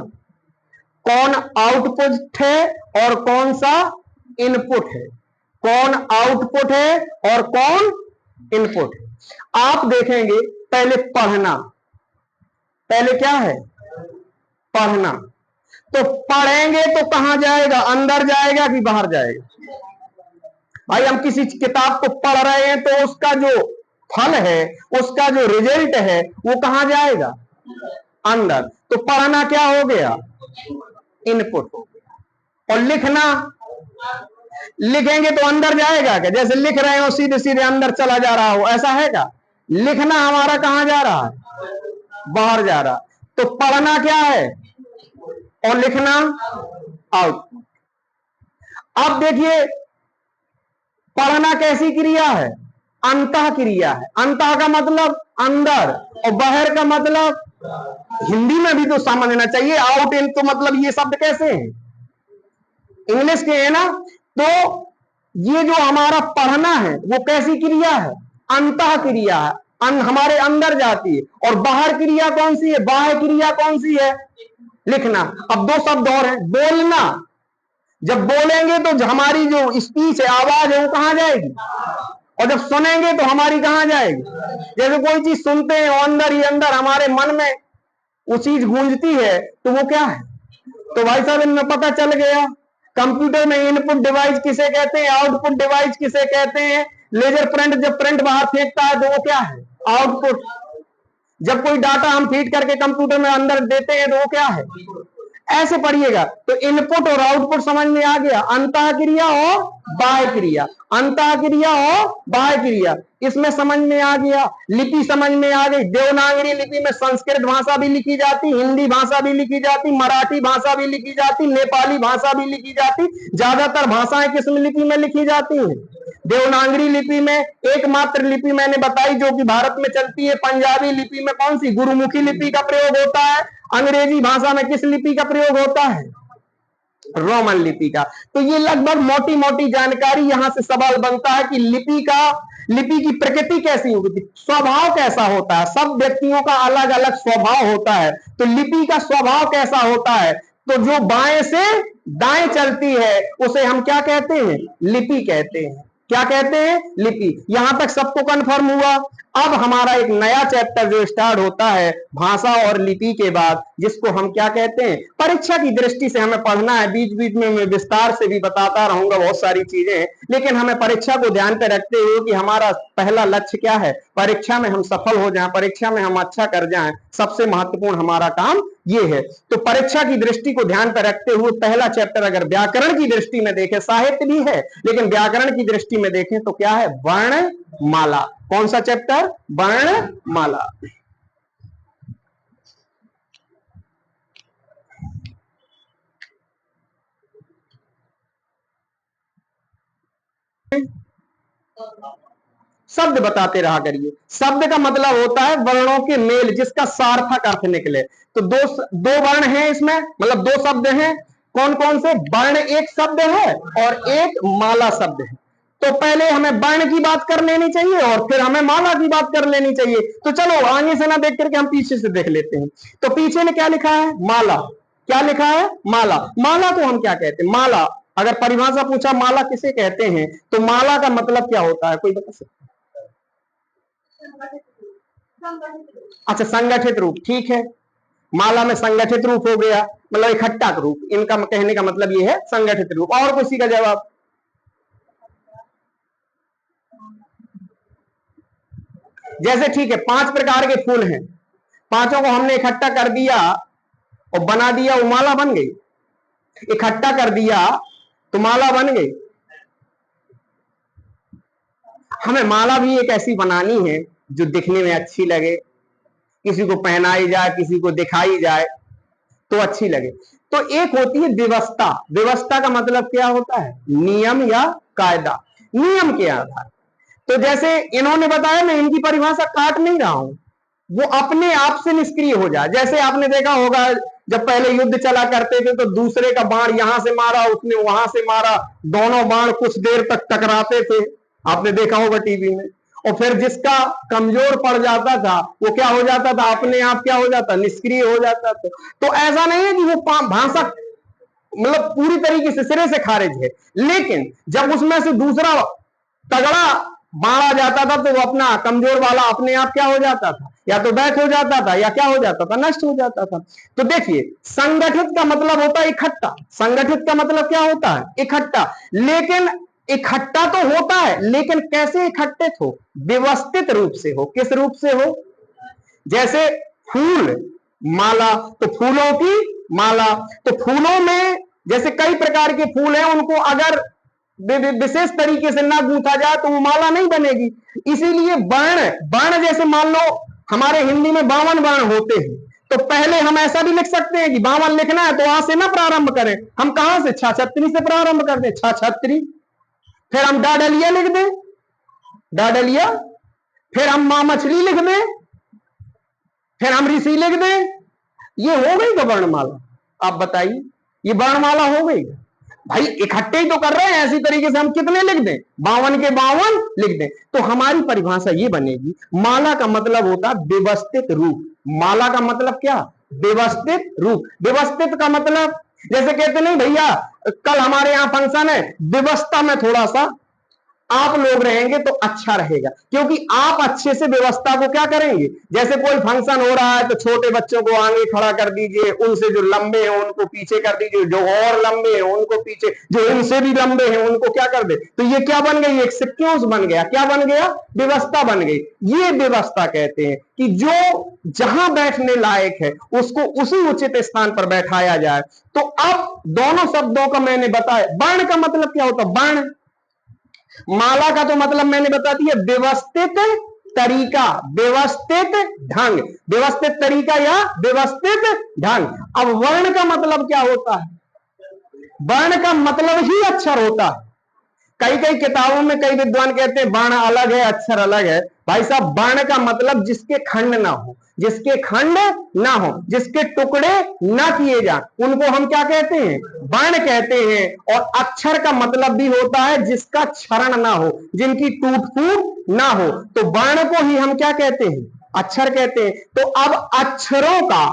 कौन आउटपुट है और कौन सा इनपुट है? कौन आउटपुट है और कौन इनपुट है? आप देखेंगे पहले पढ़ना, पहले क्या है? पढ़ना। तो पढ़ेंगे तो कहां जाएगा? अंदर जाएगा कि बाहर जाएगा? भाई हम किसी किताब को पढ़ रहे हैं तो उसका जो फल है, उसका जो रिजल्ट है, वो कहां जाएगा? अंदर। तो पढ़ना क्या हो गया? इनपुट हो गया। और लिखना, लिखेंगे तो अंदर जाएगा क्या? जैसे लिख रहे हो सीधे सीधे अंदर चला जा रहा हो, ऐसा है क्या? लिखना हमारा कहां जा रहा है? बाहर जा रहा। तो पढ़ना क्या है और लिखना आउटपुट। अब देखिए, पढ़ना कैसी क्रिया है? अंतः क्रिया है। अंतः का मतलब अंदर और बाहर का मतलब, हिंदी में भी तो समझना चाहिए, आउट इन, तो मतलब ये शब्द कैसे हैं? इंग्लिश के है ना। तो ये जो हमारा पढ़ना है वो कैसी क्रिया है? अंतः क्रिया है, हमारे अंदर जाती है। और बाहर क्रिया कौन सी है? बाह्य क्रिया कौन सी है? लिखना। अब दो शब्द और है, बोलना। जब बोलेंगे तो हमारी जो स्पीच है, आवाज है, वो कहां जाएगी? और जब सुनेंगे तो हमारी कहां जाएगी? जैसे कोई चीज सुनते हैं और अंदर ही अंदर हमारे मन में वो चीज गूंजती है, तो वो क्या है? तो भाई साहब इनमें पता चल गया, कंप्यूटर में इनपुट डिवाइस किसे कहते हैं, आउटपुट डिवाइस किसे कहते हैं। लेजर प्रिंट जब प्रिंट बाहर फेंकता है तो वो क्या है? आउटपुट। जब कोई डाटा हम फीड करके कंप्यूटर में अंदर देते हैं तो वो क्या है? ऐसे पढ़िएगा। तो इनपुट और आउटपुट समझ में आ गया, अंतः क्रिया और बाह्य क्रिया, अंतः क्रिया और बाह्य क्रिया, इसमें समझ में आ गया। लिपि समझ में आ गई। देवनागरी लिपि में संस्कृत भाषा भी लिखी जाती, हिंदी भाषा भी लिखी जाती, मराठी भाषा भी लिखी जाती, नेपाली भाषा भी लिखी जाती। ज्यादातर भाषाएं किस लिपि में लिखी जाती हैं? देवनागरी लिपि में। एकमात्र लिपि मैंने बताई जो कि भारत में चलती है, पंजाबी लिपि में कौन सी? गुरुमुखी लिपि का प्रयोग होता है। अंग्रेजी भाषा में किस लिपि का प्रयोग होता है? रोमन लिपि का। तो ये लगभग मोटी मोटी जानकारी, यहां से सवाल बनता है कि लिपि की प्रकृति कैसी होगी, स्वभाव कैसा होता है। सब व्यक्तियों का अलग अलग स्वभाव होता है, तो लिपि का स्वभाव कैसा होता है? तो जो बाएं से दाएं चलती है उसे हम क्या कहते हैं? लिपि कहते हैं। क्या कहते हैं? लिपि। यहां तक सबको कंफर्म हुआ। अब हमारा एक नया चैप्टर जो स्टार्ट होता है भाषा और लिपि के बाद, जिसको हम क्या कहते हैं, परीक्षा की दृष्टि से हमें पढ़ना है। बीच बीच में मैं विस्तार से भी बताता रहूंगा बहुत सारी चीजें, लेकिन हमें परीक्षा को ध्यान पे रखते हुए कि हमारा पहला लक्ष्य क्या है, परीक्षा में हम सफल हो जाएं, परीक्षा में हम अच्छा कर जाएं, सबसे महत्वपूर्ण हमारा काम ये है। तो परीक्षा की दृष्टि को ध्यान पर रखते हुए पहला चैप्टर अगर व्याकरण की दृष्टि में देखें, साहित्य भी है लेकिन व्याकरण की दृष्टि में देखें तो क्या है, वर्णमाला। कौन सा चैप्टर, वर्णमाला। शब्द बताते रहा करिए। शब्द का मतलब होता है वर्णों के मेल, जिसका सार्थक अर्थ निकले। तो दो वर्ण हैं इसमें, मतलब दो शब्द हैं। कौन कौन से, वर्ण एक शब्द है और एक माला शब्द है। तो पहले हमें वर्ण की बात कर लेनी चाहिए और फिर हमें माला की बात कर लेनी चाहिए। तो चलो आगे से ना देख करके हम पीछे से देख लेते हैं। तो पीछे में क्या लिखा है, माला। क्या लिखा है, माला। माला को हम क्या कहते हैं, माला। अगर परिभाषा पूछा माला किसे कहते हैं, तो माला का मतलब क्या होता है, कोई बता सकता? अच्छा, संगठित रूप, ठीक है। माला में संगठित रूप हो गया, मतलब इकट्ठा रूप। इनका कहने का मतलब ये है संगठित रूप। और किसी का जवाब? जैसे ठीक है, 5 प्रकार के फूल हैं, पांचों को हमने इकट्ठा कर दिया और बना दिया, वो माला बन गई। इकट्ठा कर दिया तो माला बन गई। हमें माला भी एक ऐसी बनानी है जो दिखने में अच्छी लगे, किसी को पहनाई जाए, किसी को दिखाई जाए तो अच्छी लगे। तो एक होती है व्यवस्था। व्यवस्था का मतलब क्या होता है, नियम या कायदा, नियम के आधार। तो जैसे इन्होंने बताया, मैं इनकी परिभाषा काट नहीं रहा हूं, वो अपने आप से निष्क्रिय हो जाए। जैसे आपने देखा होगा जब पहले युद्ध चला करते थे तो दूसरे का बाण यहां से मारा, उसने वहां से मारा, दोनों बाण कुछ देर तक टकराते थे, आपने देखा होगा टीवी में। और फिर जिसका कमजोर पड़ जाता था वो क्या हो जाता था, अपने आप क्या हो जाता, निष्क्रिय हो जाता था। तो ऐसा नहीं है कि वो भाषा मतलब पूरी तरीके से सिरे से खारिज है, लेकिन जब उसमें से दूसरा तगड़ा मारा जाता था तो वो अपना कमजोर वाला अपने आप क्या हो जाता था, या तो बैक हो जाता था या क्या हो जाता था, नष्ट हो जाता था। तो देखिए, संगठित का मतलब होता है इकट्ठा। संगठित का मतलब क्या होता है, इकट्ठा। लेकिन इकट्ठा तो होता है, लेकिन कैसे इकट्ठित हो, व्यवस्थित रूप से हो। किस रूप से हो, जैसे फूल माला, तो फूलों की माला। तो फूलों में जैसे कई प्रकार के फूल हैं, उनको अगर विशेष तरीके से ना गूंथा जाए तो वो माला नहीं बनेगी। इसीलिए वर्ण, वर्ण जैसे मान लो हमारे हिंदी में 52 वर्ण होते हैं, तो पहले हम ऐसा भी लिख सकते हैं कि 52 लिखना है तो आ से ना प्रारंभ करें, हम कहां से, छाछत्री से प्रारंभ कर दें, छाछत्री। फिर हम डाडलिया लिख दें, डाडलिया। फिर हम मां मछली लिख दें, फिर हम ऋषि लिख दें। ये हो गई का वर्णमाला? आप बताइए, ये वर्णमाला हो गई? भाई इकट्ठे ही तो कर रहे हैं, ऐसी तरीके से हम कितने लिख दें, 52 के 52 लिख दें। तो हमारी परिभाषा ये बनेगी, माला का मतलब होता है व्यवस्थित रूप। माला का मतलब क्या, व्यवस्थित रूप। व्यवस्थित का मतलब जैसे कहते नहीं भैया कल हमारे यहां फंक्शन है, व्यवस्था में थोड़ा सा आप लोग रहेंगे तो अच्छा रहेगा, क्योंकि आप अच्छे से व्यवस्था को क्या करेंगे। जैसे कोई फंक्शन हो रहा है तो छोटे बच्चों को आगे खड़ा कर दीजिए, उनसे जो लंबे हैं उनको पीछे कर दीजिए, जो और लंबे हैं उनको पीछे, जो इनसे भी लंबे हैं उनको क्या कर दे। तो ये क्या बन गई, एक सिक्वेंस बन गया। क्या बन गया, व्यवस्था बन गई। ये व्यवस्था कहते हैं कि जो जहां बैठने लायक है उसको उसी उचित स्थान पर बैठाया जाए। तो अब दोनों शब्दों का मैंने बताया। वर्ण का मतलब क्या होता है, वर्ण। माला का तो मतलब मैंने बता दिया, व्यवस्थित तरीका, व्यवस्थित ढंग, व्यवस्थित तरीका या व्यवस्थित ढंग। अब वर्ण का मतलब क्या होता है, वर्ण का मतलब ही अक्षर होता है। कई कई किताबों में कई विद्वान कहते हैं वर्ण अलग है अक्षर अलग है। भाई साहब, वर्ण का मतलब जिसके खंड ना हो, जिसके खंड ना हो, जिसके टुकड़े ना किए जाए, उनको हम क्या कहते हैं, वर्ण कहते हैं। और अक्षर का मतलब भी होता है जिसका क्षरण ना हो, जिनकी टूट फूट ना हो, तो वर्ण को ही हम क्या कहते हैं, अक्षर कहते हैं। तो अब अक्षरों का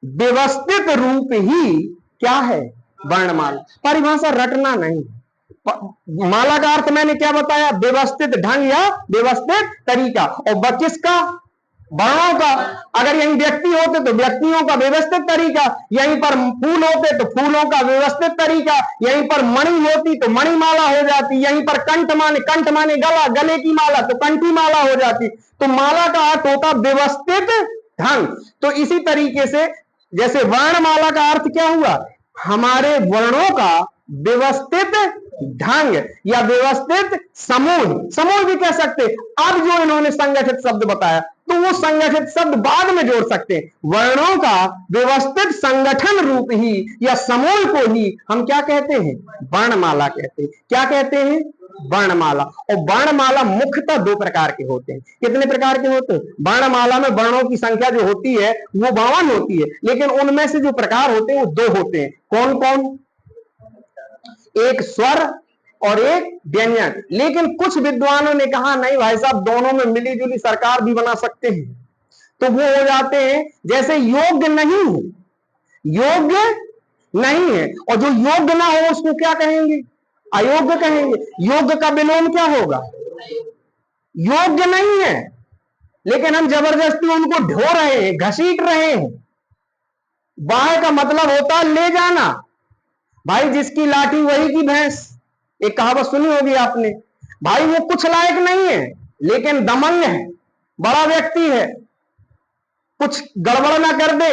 व्यवस्थित रूप ही क्या है, वर्णमाला। परिभाषा रटना नहीं, माला का अर्थ मैंने क्या बताया? व्यवस्थित ढंग या व्यवस्थित तरीका। और किसका? वर्णों का। अगर यहीं व्यक्ति होते तो व्यक्तियों का व्यवस्थित तरीका, यहीं पर फूल होते तो फूलों का व्यवस्थित तरीका, यहीं पर मणि होती तो मणिमाला हो जाती, यहीं पर कंठ माने गला, गले की माला तो कंठी माला हो जाती। तो माला का अर्थ होता व्यवस्थित ढंग। तो इसी तरीके से जैसे वर्णमाला का अर्थ क्या हुआ? हमारे वर्णों का व्यवस्थित ढंग या व्यवस्थित समूह, समूह भी कह सकते। अब जो इन्होंने संगठित शब्द बताया तो वो संगठित शब्द बाद में जोड़ सकते हैं। वर्णों का व्यवस्थित संगठन रूप ही या समूह को ही हम क्या कहते हैं? वर्णमाला कहते हैं। क्या कहते हैं? वर्णमाला। और वर्णमाला मुख्यतः दो प्रकार के होते हैं। कितने प्रकार के होते हैं? वर्णमाला में वर्णों की संख्या जो होती है वो 52 होती है, लेकिन उनमें से जो प्रकार होते हैं वो दो होते हैं। कौन कौन? एक स्वर और एक व्यंजन। लेकिन कुछ विद्वानों ने कहा नहीं भाई साहब, दोनों में मिली जुली सरकार भी बना सकते हैं। तो वो हो जाते हैं जैसे योग्य नहीं है, योग्य नहीं है, और जो योग्य ना हो उसको क्या कहेंगे? अयोग्य कहेंगे। योग्य का विलोम क्या होगा? योग्य नहीं है, लेकिन हम जबरदस्ती उनको ढो रहे हैं, घसीट रहे हैं। बाह का मतलब होता है ले जाना। भाई जिसकी लाठी वही की भैंस, एक कहावत सुनी होगी आपने। भाई वो कुछ लायक नहीं है लेकिन दमंग है, बड़ा व्यक्ति है, कुछ गड़बड़ ना कर दे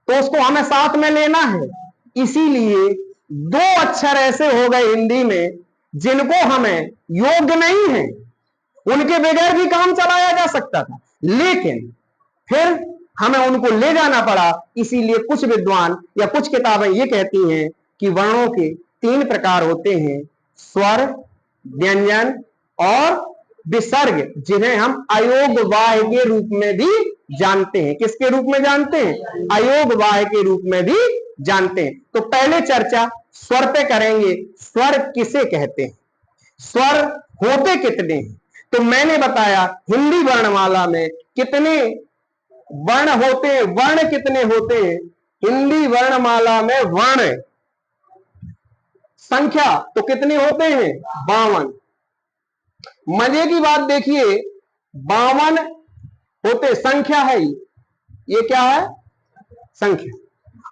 तो उसको हमें साथ में लेना है। इसीलिए दो अक्षर ऐसे हो गए हिंदी में जिनको हमें योग्य नहीं है, उनके बगैर भी काम चलाया जा सकता था, लेकिन फिर हमें उनको ले जाना पड़ा। इसीलिए कुछ विद्वान या कुछ किताबें ये कहती हैं कि वर्णों के 3 प्रकार होते हैं, स्वर, व्यंजन और विसर्ग, जिन्हें हम अयोगवाह के रूप में भी जानते हैं। किसके रूप में जानते हैं? अयोगवाह के रूप में भी जानते हैं। तो पहले चर्चा स्वर पे करेंगे। स्वर किसे कहते हैं? स्वर होते कितने हैं? तो मैंने बताया हिंदी वर्णमाला में कितने वर्ण होते हैं, वर्ण कितने होते हैं। हिंदी वर्णमाला में वर्ण संख्या तो कितने होते हैं? 52। मजे की बात देखिए, 52 होते, संख्या है ये क्या है? संख्या।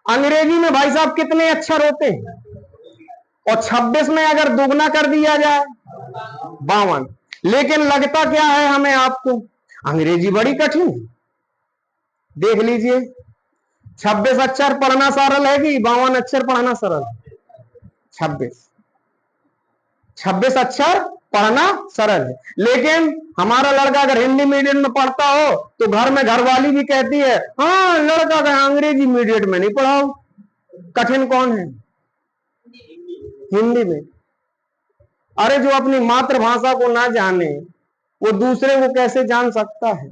अंग्रेजी में भाई साहब कितने अक्षर होते हैं? और 26 में अगर दुगना कर दिया जाए 52। लेकिन लगता क्या है हमें आपको? अंग्रेजी बड़ी कठिन है। देख लीजिए, 26 अक्षर पढ़ना सरल है कि 52 अक्षर पढ़ना सरल? 26 अक्षर पढ़ना सरल है। लेकिन हमारा लड़का अगर हिंदी मीडियम में पढ़ता हो तो घर में घरवाली भी कहती है हाँ लड़का का अंग्रेजी मीडियम में नहीं पढ़ाओ। कठिन कौन है? हिंदी में। अरे जो अपनी मातृभाषा को ना जाने वो दूसरे को कैसे जान सकता है?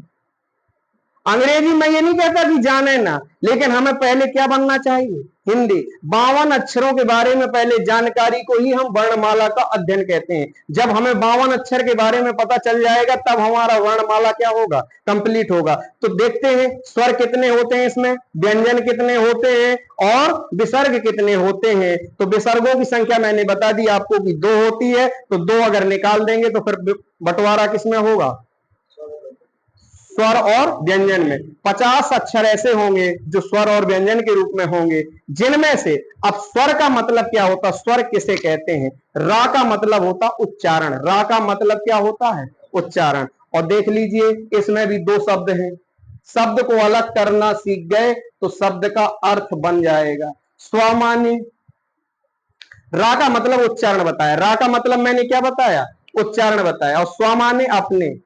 अंग्रेजी में ये नहीं कहता कि जाने ना, लेकिन हमें पहले क्या बनना चाहिए? हिंदी। 52 अक्षरों के बारे में पहले जानकारी को ही हम वर्णमाला का अध्ययन कहते हैं। जब हमें 52 अक्षर के बारे में पता चल जाएगा तब हमारा वर्णमाला क्या होगा? कंप्लीट होगा। तो देखते हैं स्वर कितने होते हैं इसमें, व्यंजन कितने होते हैं और विसर्ग कितने होते हैं। तो विसर्गों की संख्या मैंने बता दी आपको कि 2 होती है, तो 2 अगर निकाल देंगे तो फिर बंटवारा किसमें होगा? स्वर और व्यंजन में। 50 अक्षर ऐसे होंगे जो स्वर और व्यंजन के रूप में होंगे, जिनमें से अब स्वर का मतलब क्या होता? स्वर किसे कहते हैं? रा का मतलब होता उच्चारण। रा का मतलब क्या होता है? उच्चारण। और देख लीजिए इसमें भी 2 शब्द हैं। शब्द को अलग करना सीख गए तो शब्द का अर्थ बन जाएगा। स्वमानी, रा का मतलब उच्चारण बताया। रा का मतलब मैंने क्या बताया? उच्चारण बताया। और स्वमानी अपने,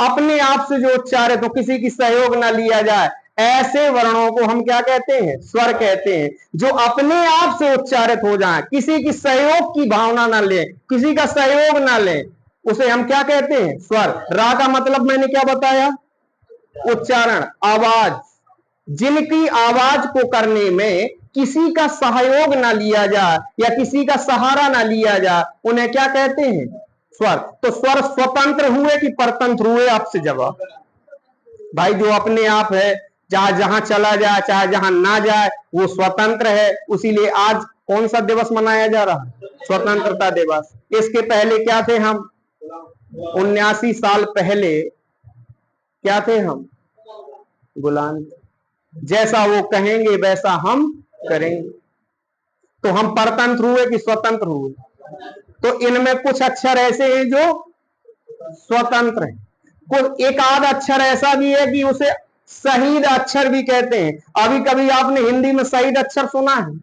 अपने आप से जो उच्चारित हो, किसी की सहयोग ना लिया जाए, ऐसे वर्णों को हम क्या कहते हैं? स्वर कहते हैं। जो अपने आप से उच्चारित हो जाए, किसी की सहयोग की भावना ना ले, किसी का सहयोग ना ले, उसे हम क्या कहते हैं? स्वर। रा का मतलब मैंने क्या बताया? उच्चारण, आवाज। जिनकी आवाज को करने में किसी का सहयोग ना लिया जाए या किसी का सहारा ना लिया जाए, उन्हें क्या कहते हैं? स्वर। तो स्वर स्वतंत्र हुए कि परतंत्र हुए? आपसे जवाब। भाई जो अपने आप है, चाहे जहां चला जाए चाहे जहां ना जाए, वो स्वतंत्र है। उसीलिए आज कौन सा दिवस मनाया जा रहा है? स्वतंत्रता दिवस। इसके पहले क्या थे हम? 79 साल पहले क्या थे हम? गुलाम। जैसा वो कहेंगे वैसा हम करेंगे। तो हम परतंत्र हुए कि स्वतंत्र हुए? तो इनमें कुछ अक्षर ऐसे हैं जो स्वतंत्र हैं, कुछ एक आध अक्षर ऐसा भी है कि उसे शहीद अक्षर भी कहते हैं। अभी कभी आपने हिंदी में शहीद अक्षर सुना है?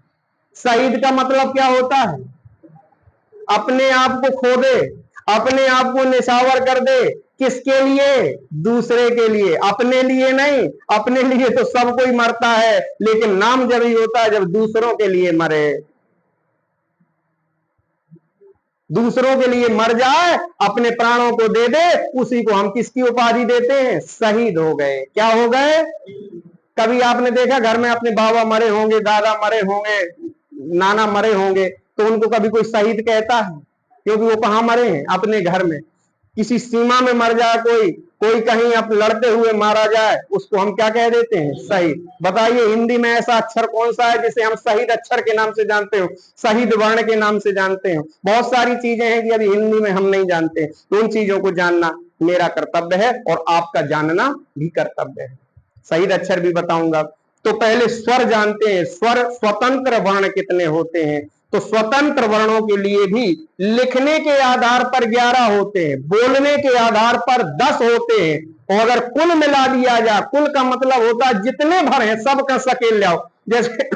शहीद का मतलब क्या होता है? अपने आप को खो दे, अपने आप को निछावर कर दे। किसके लिए? दूसरे के लिए, अपने लिए नहीं। अपने लिए तो सब कोई मरता है, लेकिन नाम जब ही होता है जब दूसरों के लिए मरे। दूसरों के लिए मर जाए, अपने प्राणों को दे दे, उसी को हम किसकी उपाधि देते हैं? शहीद हो गए। क्या हो गए? कभी आपने देखा घर में अपने बाबा मरे होंगे, दादा मरे होंगे, नाना मरे होंगे, तो उनको कभी कोई शहीद कहता है? क्योंकि वो कहां मरे हैं? अपने घर में। किसी सीमा में मर जाए कोई, कोई कहीं अब लड़ते हुए मारा जाए, उसको हम क्या कह देते हैं? शहीद। बताइए हिंदी में ऐसा अक्षर कौन सा है जिसे हम शहीद अक्षर के नाम से जानते हो, शहीद वर्ण के नाम से जानते हो? बहुत सारी चीजें हैं कि अभी हिंदी में हम नहीं जानते, तो उन चीजों को जानना मेरा कर्तव्य है और आपका जानना भी कर्तव्य है। शहीद अक्षर भी बताऊंगा। तो पहले स्वर जानते हैं, स्वर स्वतंत्र वर्ण कितने होते हैं? तो स्वतंत्र वर्णों के लिए भी लिखने के आधार पर 11 होते हैं, बोलने के आधार पर 10 होते हैं, और अगर कुल मिला दिया जाए, कुल का मतलब होता है जितने भर हैं सबका सकेल लाओ। जैसे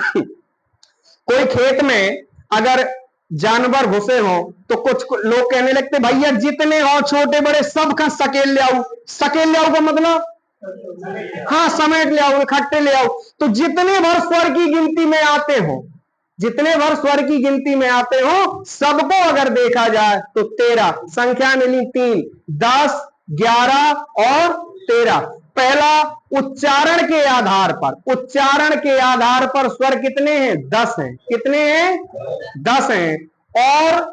कोई खेत में अगर जानवर घुसे हो तो कुछ लोग कहने लगते भैया जितने हो छोटे बड़े सबका सकेल ले आओ। सकेल ले आओ का मतलब हाँ समेट ले आओ, इकट्ठे ले आओ। तो जितने भर स्वर की गिनती में आते हो, जितने भर स्वर की गिनती में आते हो, सबको अगर देखा जाए तो 13 संख्या मिली 3, 10, 11 और 13। पहला उच्चारण के आधार पर, उच्चारण के आधार पर स्वर कितने हैं? 10 हैं। कितने हैं? 10 हैं। और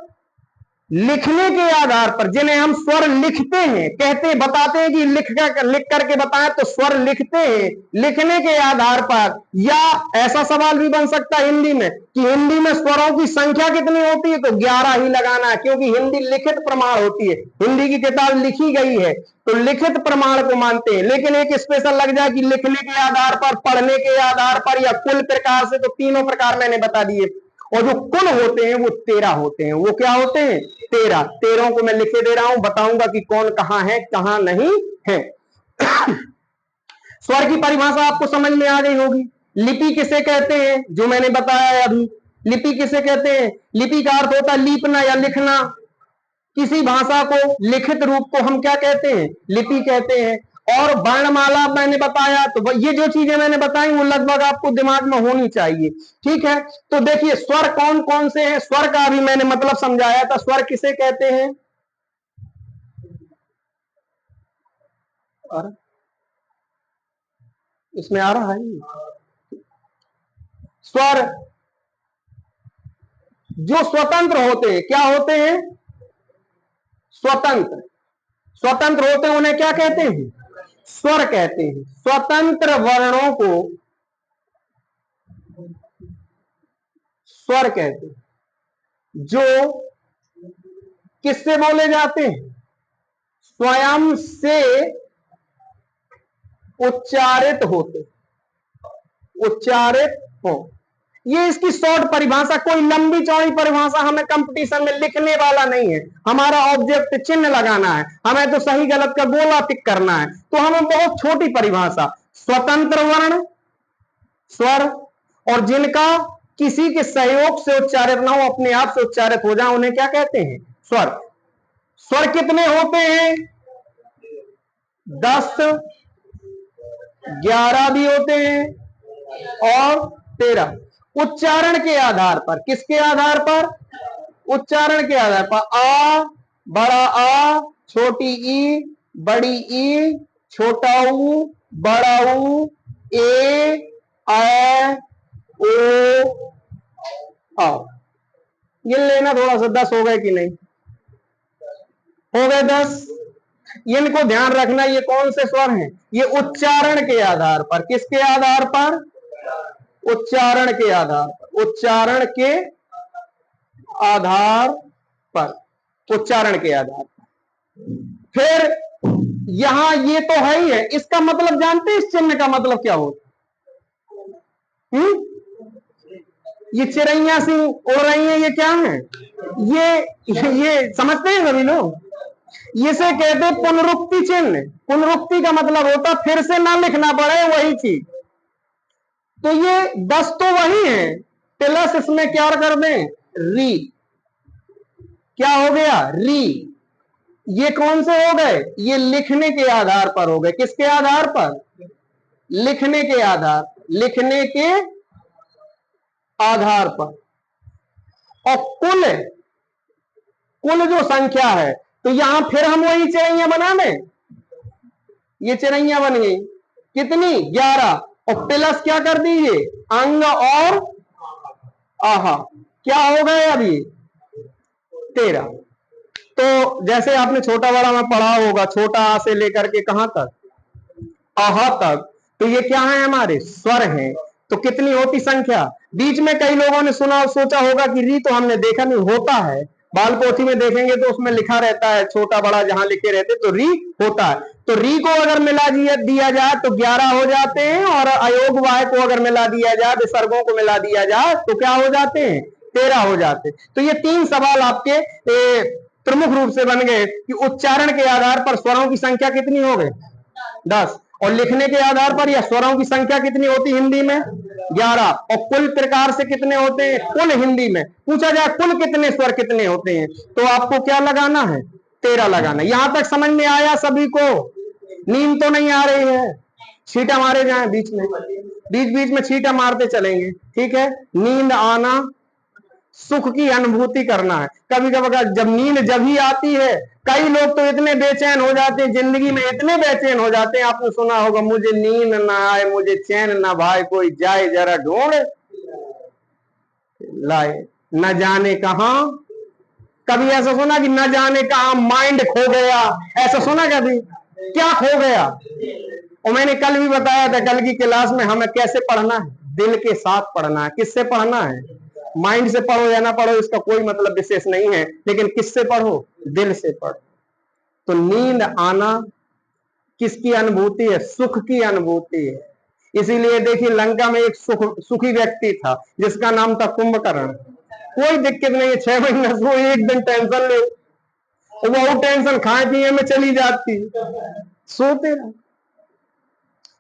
लिखने के आधार पर, जिन्हें हम स्वर लिखते हैं, कहते बताते हैं कि लिख करके बताएं, तो स्वर लिखते हैं। लिखने के आधार पर, या ऐसा सवाल भी बन सकता है हिंदी में कि हिंदी में स्वरों की संख्या कितनी होती है? तो 11 ही लगाना है, क्योंकि हिंदी लिखित प्रमाण होती है। हिंदी की किताब लिखी गई है तो लिखित प्रमाण को मानते हैं। लेकिन एक स्पेशल लग जाए कि लिखने के आधार पर, पढ़ने के आधार पर, या कुल प्रकार से, तो तीनों प्रकार मैंने बता दिए। और जो कुल होते हैं वो 13 होते हैं। वो क्या होते हैं? 13। 13 को मैं लिखे दे रहा हूं, बताऊंगा कि कौन कहां है कहां नहीं है। स्वर की परिभाषा आपको समझ में आ गई होगी। लिपि किसे कहते हैं? जो मैंने बताया है अभी। लिपि किसे कहते हैं? लिपि का अर्थ होता है लीपना या लिखना। किसी भाषा को, लिखित रूप को हम क्या कहते हैं? लिपि कहते हैं। और वर्णमाला मैंने बताया, तो ये जो चीजें मैंने बताई वो लगभग आपको दिमाग में होनी चाहिए। ठीक है, तो देखिए स्वर कौन कौन से हैं। स्वर का भी मैंने मतलब समझाया था। स्वर किसे कहते हैं? और इसमें आ रहा है स्वर जो स्वतंत्र होते हैं। क्या होते हैं? स्वतंत्र। स्वतंत्र होते हैं उन्हें क्या कहते हैं? स्वर कहते हैं। स्वतंत्र वर्णों को स्वर कहते हैं। जो किससे बोले जाते हैं? स्वयं से उच्चारित होते, उच्चारित हो। ये इसकी शॉर्ट परिभाषा, कोई लंबी चौड़ी परिभाषा हमें कंपटीशन में लिखने वाला नहीं है। हमारा ऑब्जेक्ट चिन्ह लगाना है, हमें तो सही गलत का गोला टिक करना है। तो हमें बहुत छोटी परिभाषा, स्वतंत्र वर्ण स्वर, और जिनका किसी के सहयोग से उच्चारित ना हो, अपने आप से उच्चारित हो जाए, उन्हें क्या कहते हैं? स्वर। स्वर कितने होते हैं? 10, 11 भी होते हैं और 13। उच्चारण के आधार पर, किसके आधार पर? उच्चारण के आधार पर। आ, बड़ा आ, छोटी ई, बड़ी ई, छोटा ऊ, बड़ा ऊ, ए, आ, ओ, आ। गिन लेना थोड़ा सा, 10 हो गए कि नहीं? हो गए 10। इनको ध्यान रखना, ये कौन से स्वर हैं? ये उच्चारण के आधार पर। किसके आधार पर? उच्चारण के आधार पर। उच्चारण के आधार पर, उच्चारण के आधार पर। फिर यहां ये तो है ही है, इसका मतलब जानते हैं इस चिन्ह का मतलब क्या होता? ये चिड़ैया सी उड़ रही है, ये क्या है? ये समझते हैं सभी लोग? इसे कहते हैं पुनरुक्ति चिन्ह। पुनरुक्ति का मतलब होता फिर से ना लिखना पड़े वही चीज। तो ये 10 तो वही है, प्लस इसमें क्या कर दें? री। क्या हो गया? री। ये कौन से हो गए? ये लिखने के आधार पर हो गए। किसके आधार पर? लिखने के आधार, लिखने के आधार पर। और कुल, कुल जो संख्या है, तो यहां फिर हम वही चिड़ैया बना लें। ये चिड़ैया बन गई कितनी? 11। और प्लस क्या कर दीजिए? अंग और आहा। क्या हो गए अभी? 13। तो जैसे आपने छोटा बड़ा में पढ़ा होगा, छोटा आ से लेकर के कहां तक? आहा तक। तो ये क्या है? हमारे स्वर हैं। तो कितनी होती संख्या? बीच में कई लोगों ने सुना और सोचा होगा कि री तो हमने देखा नहीं, होता है बाल पोथी में देखेंगे तो उसमें लिखा रहता है, छोटा बड़ा जहां लिखे रहते तो री होता है। तो री को अगर मिला दिया जाए तो 11 हो जाते हैं, और अयोग वाय को अगर मिला दिया जाए, विसर्गों को मिला दिया जाए तो क्या हो जाते हैं? 13 हो जाते हैं। तो ये 3 सवाल आपके प्रमुख रूप से बन गए कि उच्चारण के आधार पर स्वरों की संख्या कितनी हो गई? 10। और लिखने के आधार पर या स्वरों की संख्या कितनी होती हिंदी में? 11। और कुल प्रकार से कितने होते हैं? कुल हिंदी में पूछा जाए कुल कितने स्वर कितने होते हैं, तो आपको क्या लगाना है? 13 लगाना। यहां तक समझ में आया सभी को? नींद तो नहीं आ रही है? छींटा मारे जाए बीच में, बीच बीच में छींटा मारते चलेंगे, ठीक है? नींद आना, सुख की अनुभूति करना है। कभी कभी जब नींद जब ही आती है, कई लोग तो इतने बेचैन हो जाते हैं, जिंदगी में इतने बेचैन हो जाते हैं, आपने सुना होगा, मुझे नींद ना आए, मुझे चैन ना भाई, कोई जाए जरा ढूंढ लाए। न जाने कहां, कभी ऐसा सुना कि न जाने कहां माइंड खो गया? ऐसा सुना कभी? क्या खो गया? और मैंने कल भी बताया था, कल की क्लास में, हमें कैसे पढ़ना है? दिल के साथ पढ़ना है। किससे पढ़ना है? माइंड से पढ़ो या ना पढ़ो इसका कोई मतलब विशेष नहीं है, लेकिन किससे पढ़ो? दिल से पढ़ो। तो नींद आना किसकी अनुभूति है? सुख की अनुभूति है। इसीलिए देखिए, लंका में एक सुखी व्यक्ति था जिसका नाम था कुंभकर्ण। कोई दिक्कत नहीं है, 6 महीने सो, एक दिन टेंशन ले, वो टेंशन खाए पिए में चली जाती, सोते रहो।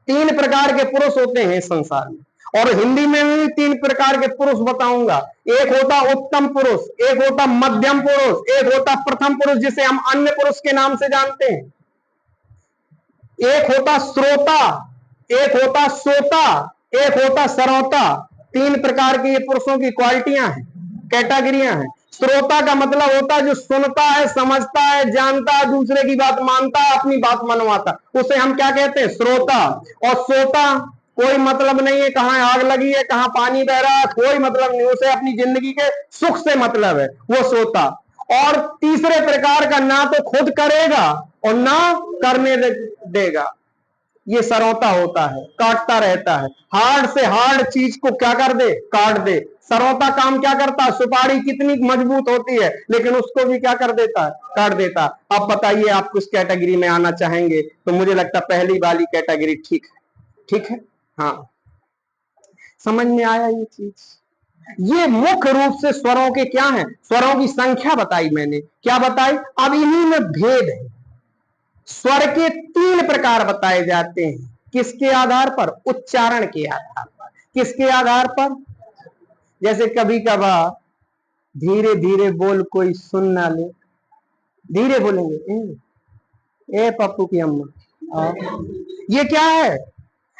3 प्रकार के पुरुष होते हैं संसार में, और हिंदी में भी 3 प्रकार के पुरुष बताऊंगा। एक होता उत्तम पुरुष, एक होता मध्यम पुरुष, एक होता प्रथम पुरुष जिसे हम अन्य पुरुष के नाम से जानते हैं, एक होता श्रोता, एक होता सोता, एक होता सरौता। 3 प्रकार की ये पुरुषों की क्वालिटियां हैं, कैटेगरियां हैं। श्रोता का मतलब होता है जो सुनता है, समझता है, जानता है, दूसरे की बात मानता है, अपनी बात मनवाता, उसे हम क्या कहते हैं? श्रोता। और सोता कोई मतलब नहीं है, कहां आग लगी है, कहां पानी बह रहा है, कोई मतलब नहीं, उसे अपनी जिंदगी के सुख से मतलब है, वो सोता। और तीसरे प्रकार का, ना तो खुद करेगा और ना करने देगा, ये सरौता होता है, काटता रहता है, हार्ड से हार्ड चीज को क्या कर दे? काट दे। सरौता काम क्या करता है? सुपारी कितनी मजबूत होती है, लेकिन उसको भी क्या कर देता है? काट देता है। अब बताइए आप किस कैटेगरी में आना चाहेंगे? तो मुझे लगता है पहली वाली कैटेगरी ठीक है। ठीक है, हाँ, समझ में आया ये चीज? ये मुख्य रूप से स्वरों के क्या है? स्वरों की संख्या बताई मैंने, क्या बताई? अब इन्हीं में भेद है। स्वर के 3 प्रकार बताए जाते हैं, किसके आधार पर? उच्चारण के आधार पर। किसके आधार पर? जैसे कभी कभार धीरे धीरे बोल कोई सुन ना ले, धीरे बोलेंगे, ए पप्पू की अम्मा, ये क्या है?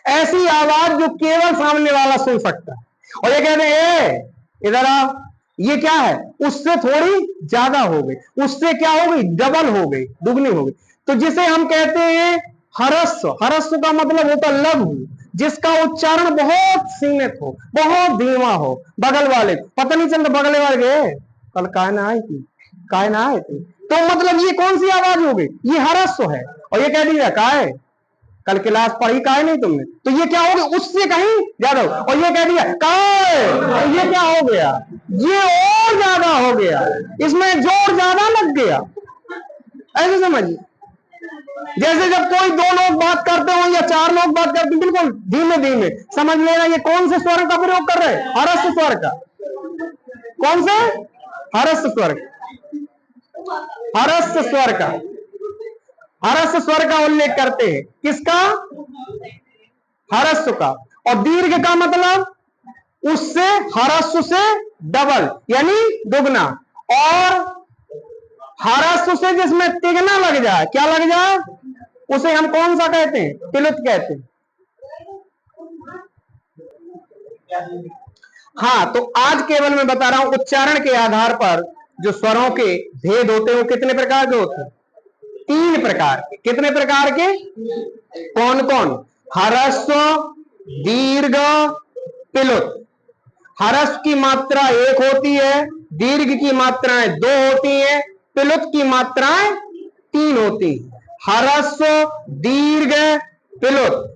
ऐसी आवाज जो केवल सामने वाला सुन सकता है, और ये कहते हैं इधर आ, ये क्या है? उससे थोड़ी ज्यादा हो गई, उससे क्या हो गई? डबल हो गई, दुगनी हो गई। तो जिसे हम कहते हैं हरस्व। हरस्व का मतलब होता लघु, जिसका उच्चारण बहुत सीमित हो, बहुत धीमा हो। बगल वाले पता नहीं चलता, बगल वाले गए कल काय ना आई थी, काय ना आए थे, तो मतलब ये कौन सी आवाज हो गई? ये हरस्व है। और ये कह दिया काय, कल क्लास पढ़ी का है नहीं तुमने? तो ये क्या हो गया, उससे कहीं ज्यादा, और ये कह दिया का, ये क्या हो गया, ये और ज्यादा हो गया, इसमें जोर ज्यादा लग गया। ऐसे समझिए, जैसे जब कोई दो लोग बात करते हो या चार लोग बात करते हो, बिल्कुल धीमे धीमे समझ लेना ये कौन से स्वर का प्रयोग कर रहे हैं, हरस्व स्वर का। कौन से? हरस्व स्वर, हरस्व स्वर का, हरस्व स्वर का उल्लेख करते हैं। किसका? हरस्व का। और दीर्घ का मतलब उससे, हरस्व से डबल यानी दुगना, और हरस्व से जिसमें तिगना लग जाए, क्या लग जाए, उसे हम कौन सा कहते हैं? तिलुत कहते हैं। हाँ, तो आज केवल मैं बता रहा हूं उच्चारण के आधार पर जो स्वरों के भेद होते हैं वो कितने प्रकार के होते हैं? 3 प्रकार के। कितने प्रकार के? कौन कौन? हरस्व, दीर्घ, पिलुत। हरस्व की मात्रा 1 होती है, दीर्घ की मात्राएं 2 होती हैं, पिलुत की मात्राएं 3 होती। हरस्व, दीर्घ, पिलुत।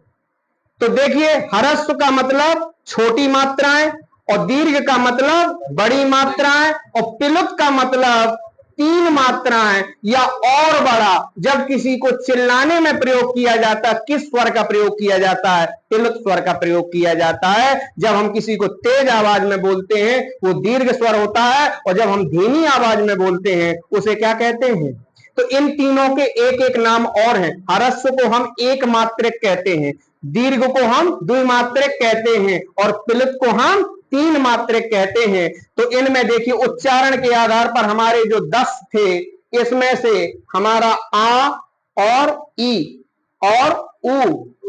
तो देखिए, हरस्व का मतलब छोटी मात्राएं, और दीर्घ का मतलब बड़ी मात्राएं, और पिलुत का मतलब 3 मात्राएं या और बड़ा। जब किसी को चिल्लाने में प्रयोग किया जाता है, किस स्वर का प्रयोग किया जाता है? पिलुत स्वर का प्रयोग किया जाता है। जब हम किसी को तेज आवाज में बोलते हैं वो दीर्घ स्वर होता है, और जब हम धीमी आवाज में बोलते हैं उसे क्या कहते हैं? तो इन तीनों के एक एक नाम और हैं। हरस्व को हम एक मात्रिक कहते हैं, दीर्घ को हम द्विमात्रिक कहते हैं, और पिलुत को हम 3 मात्रिक कहते हैं। तो इनमें देखिए उच्चारण के आधार पर हमारे जो 10 थे, इसमें से हमारा आ और ई और उ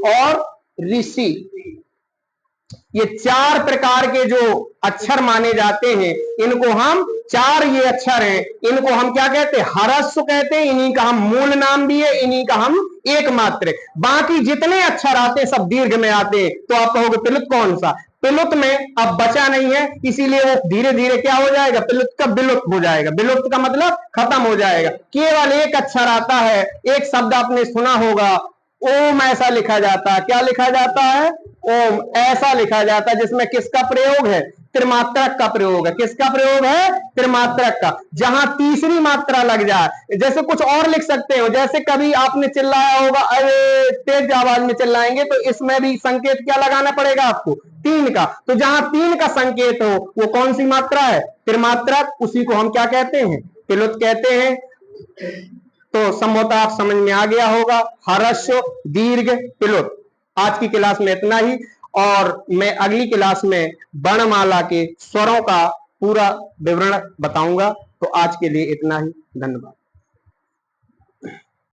और ऋषि, ये 4 प्रकार के जो अक्षर माने जाते हैं, इनको हम 4 ये अक्षर हैं, इनको हम क्या कहते हैं? हरस्व कहते हैं। इन्हीं का हम मूल नाम भी है, इन्हीं का हम एक मात्रिक। बाकी जितने अक्षर आते हैं सब दीर्घ में आते हैं। तो आप कहोगे पिलुत कौन सा? पिलुत में अब बचा नहीं है, इसीलिए वो धीरे धीरे क्या हो जाएगा? पिलुत का विलुप्त हो जाएगा। विलुप्त का मतलब खत्म हो जाएगा। केवल एक अक्षर आता है, एक शब्द आपने सुना होगा, ओम ऐसा लिखा जाता है। क्या लिखा जाता है? ओम ऐसा लिखा जाता है, जिसमें किसका प्रयोग है? त्रिमात्रक का प्रयोग है। किसका प्रयोग है? त्रिमात्रक का। जहां तीसरी मात्रा लग जाए, जैसे कुछ और लिख सकते हो, जैसे कभी आपने चिल्लाया होगा, अरे तेज आवाज में चिल्लाएंगे, तो इसमें भी संकेत क्या लगाना पड़ेगा आपको? 3 का। तो जहां 3 का संकेत हो वो कौन सी मात्रा है? त्रिमात्रक। उसी को हम क्या कहते हैं? पिलुत कहते हैं। तो संभवतः आप समझ में आ गया होगा, हरस्व, दीर्घ, पिलुत। आज की क्लास में इतना ही, और मैं अगली क्लास में वर्णमाला के स्वरों का पूरा विवरण बताऊंगा। तो आज के लिए इतना ही, धन्यवाद।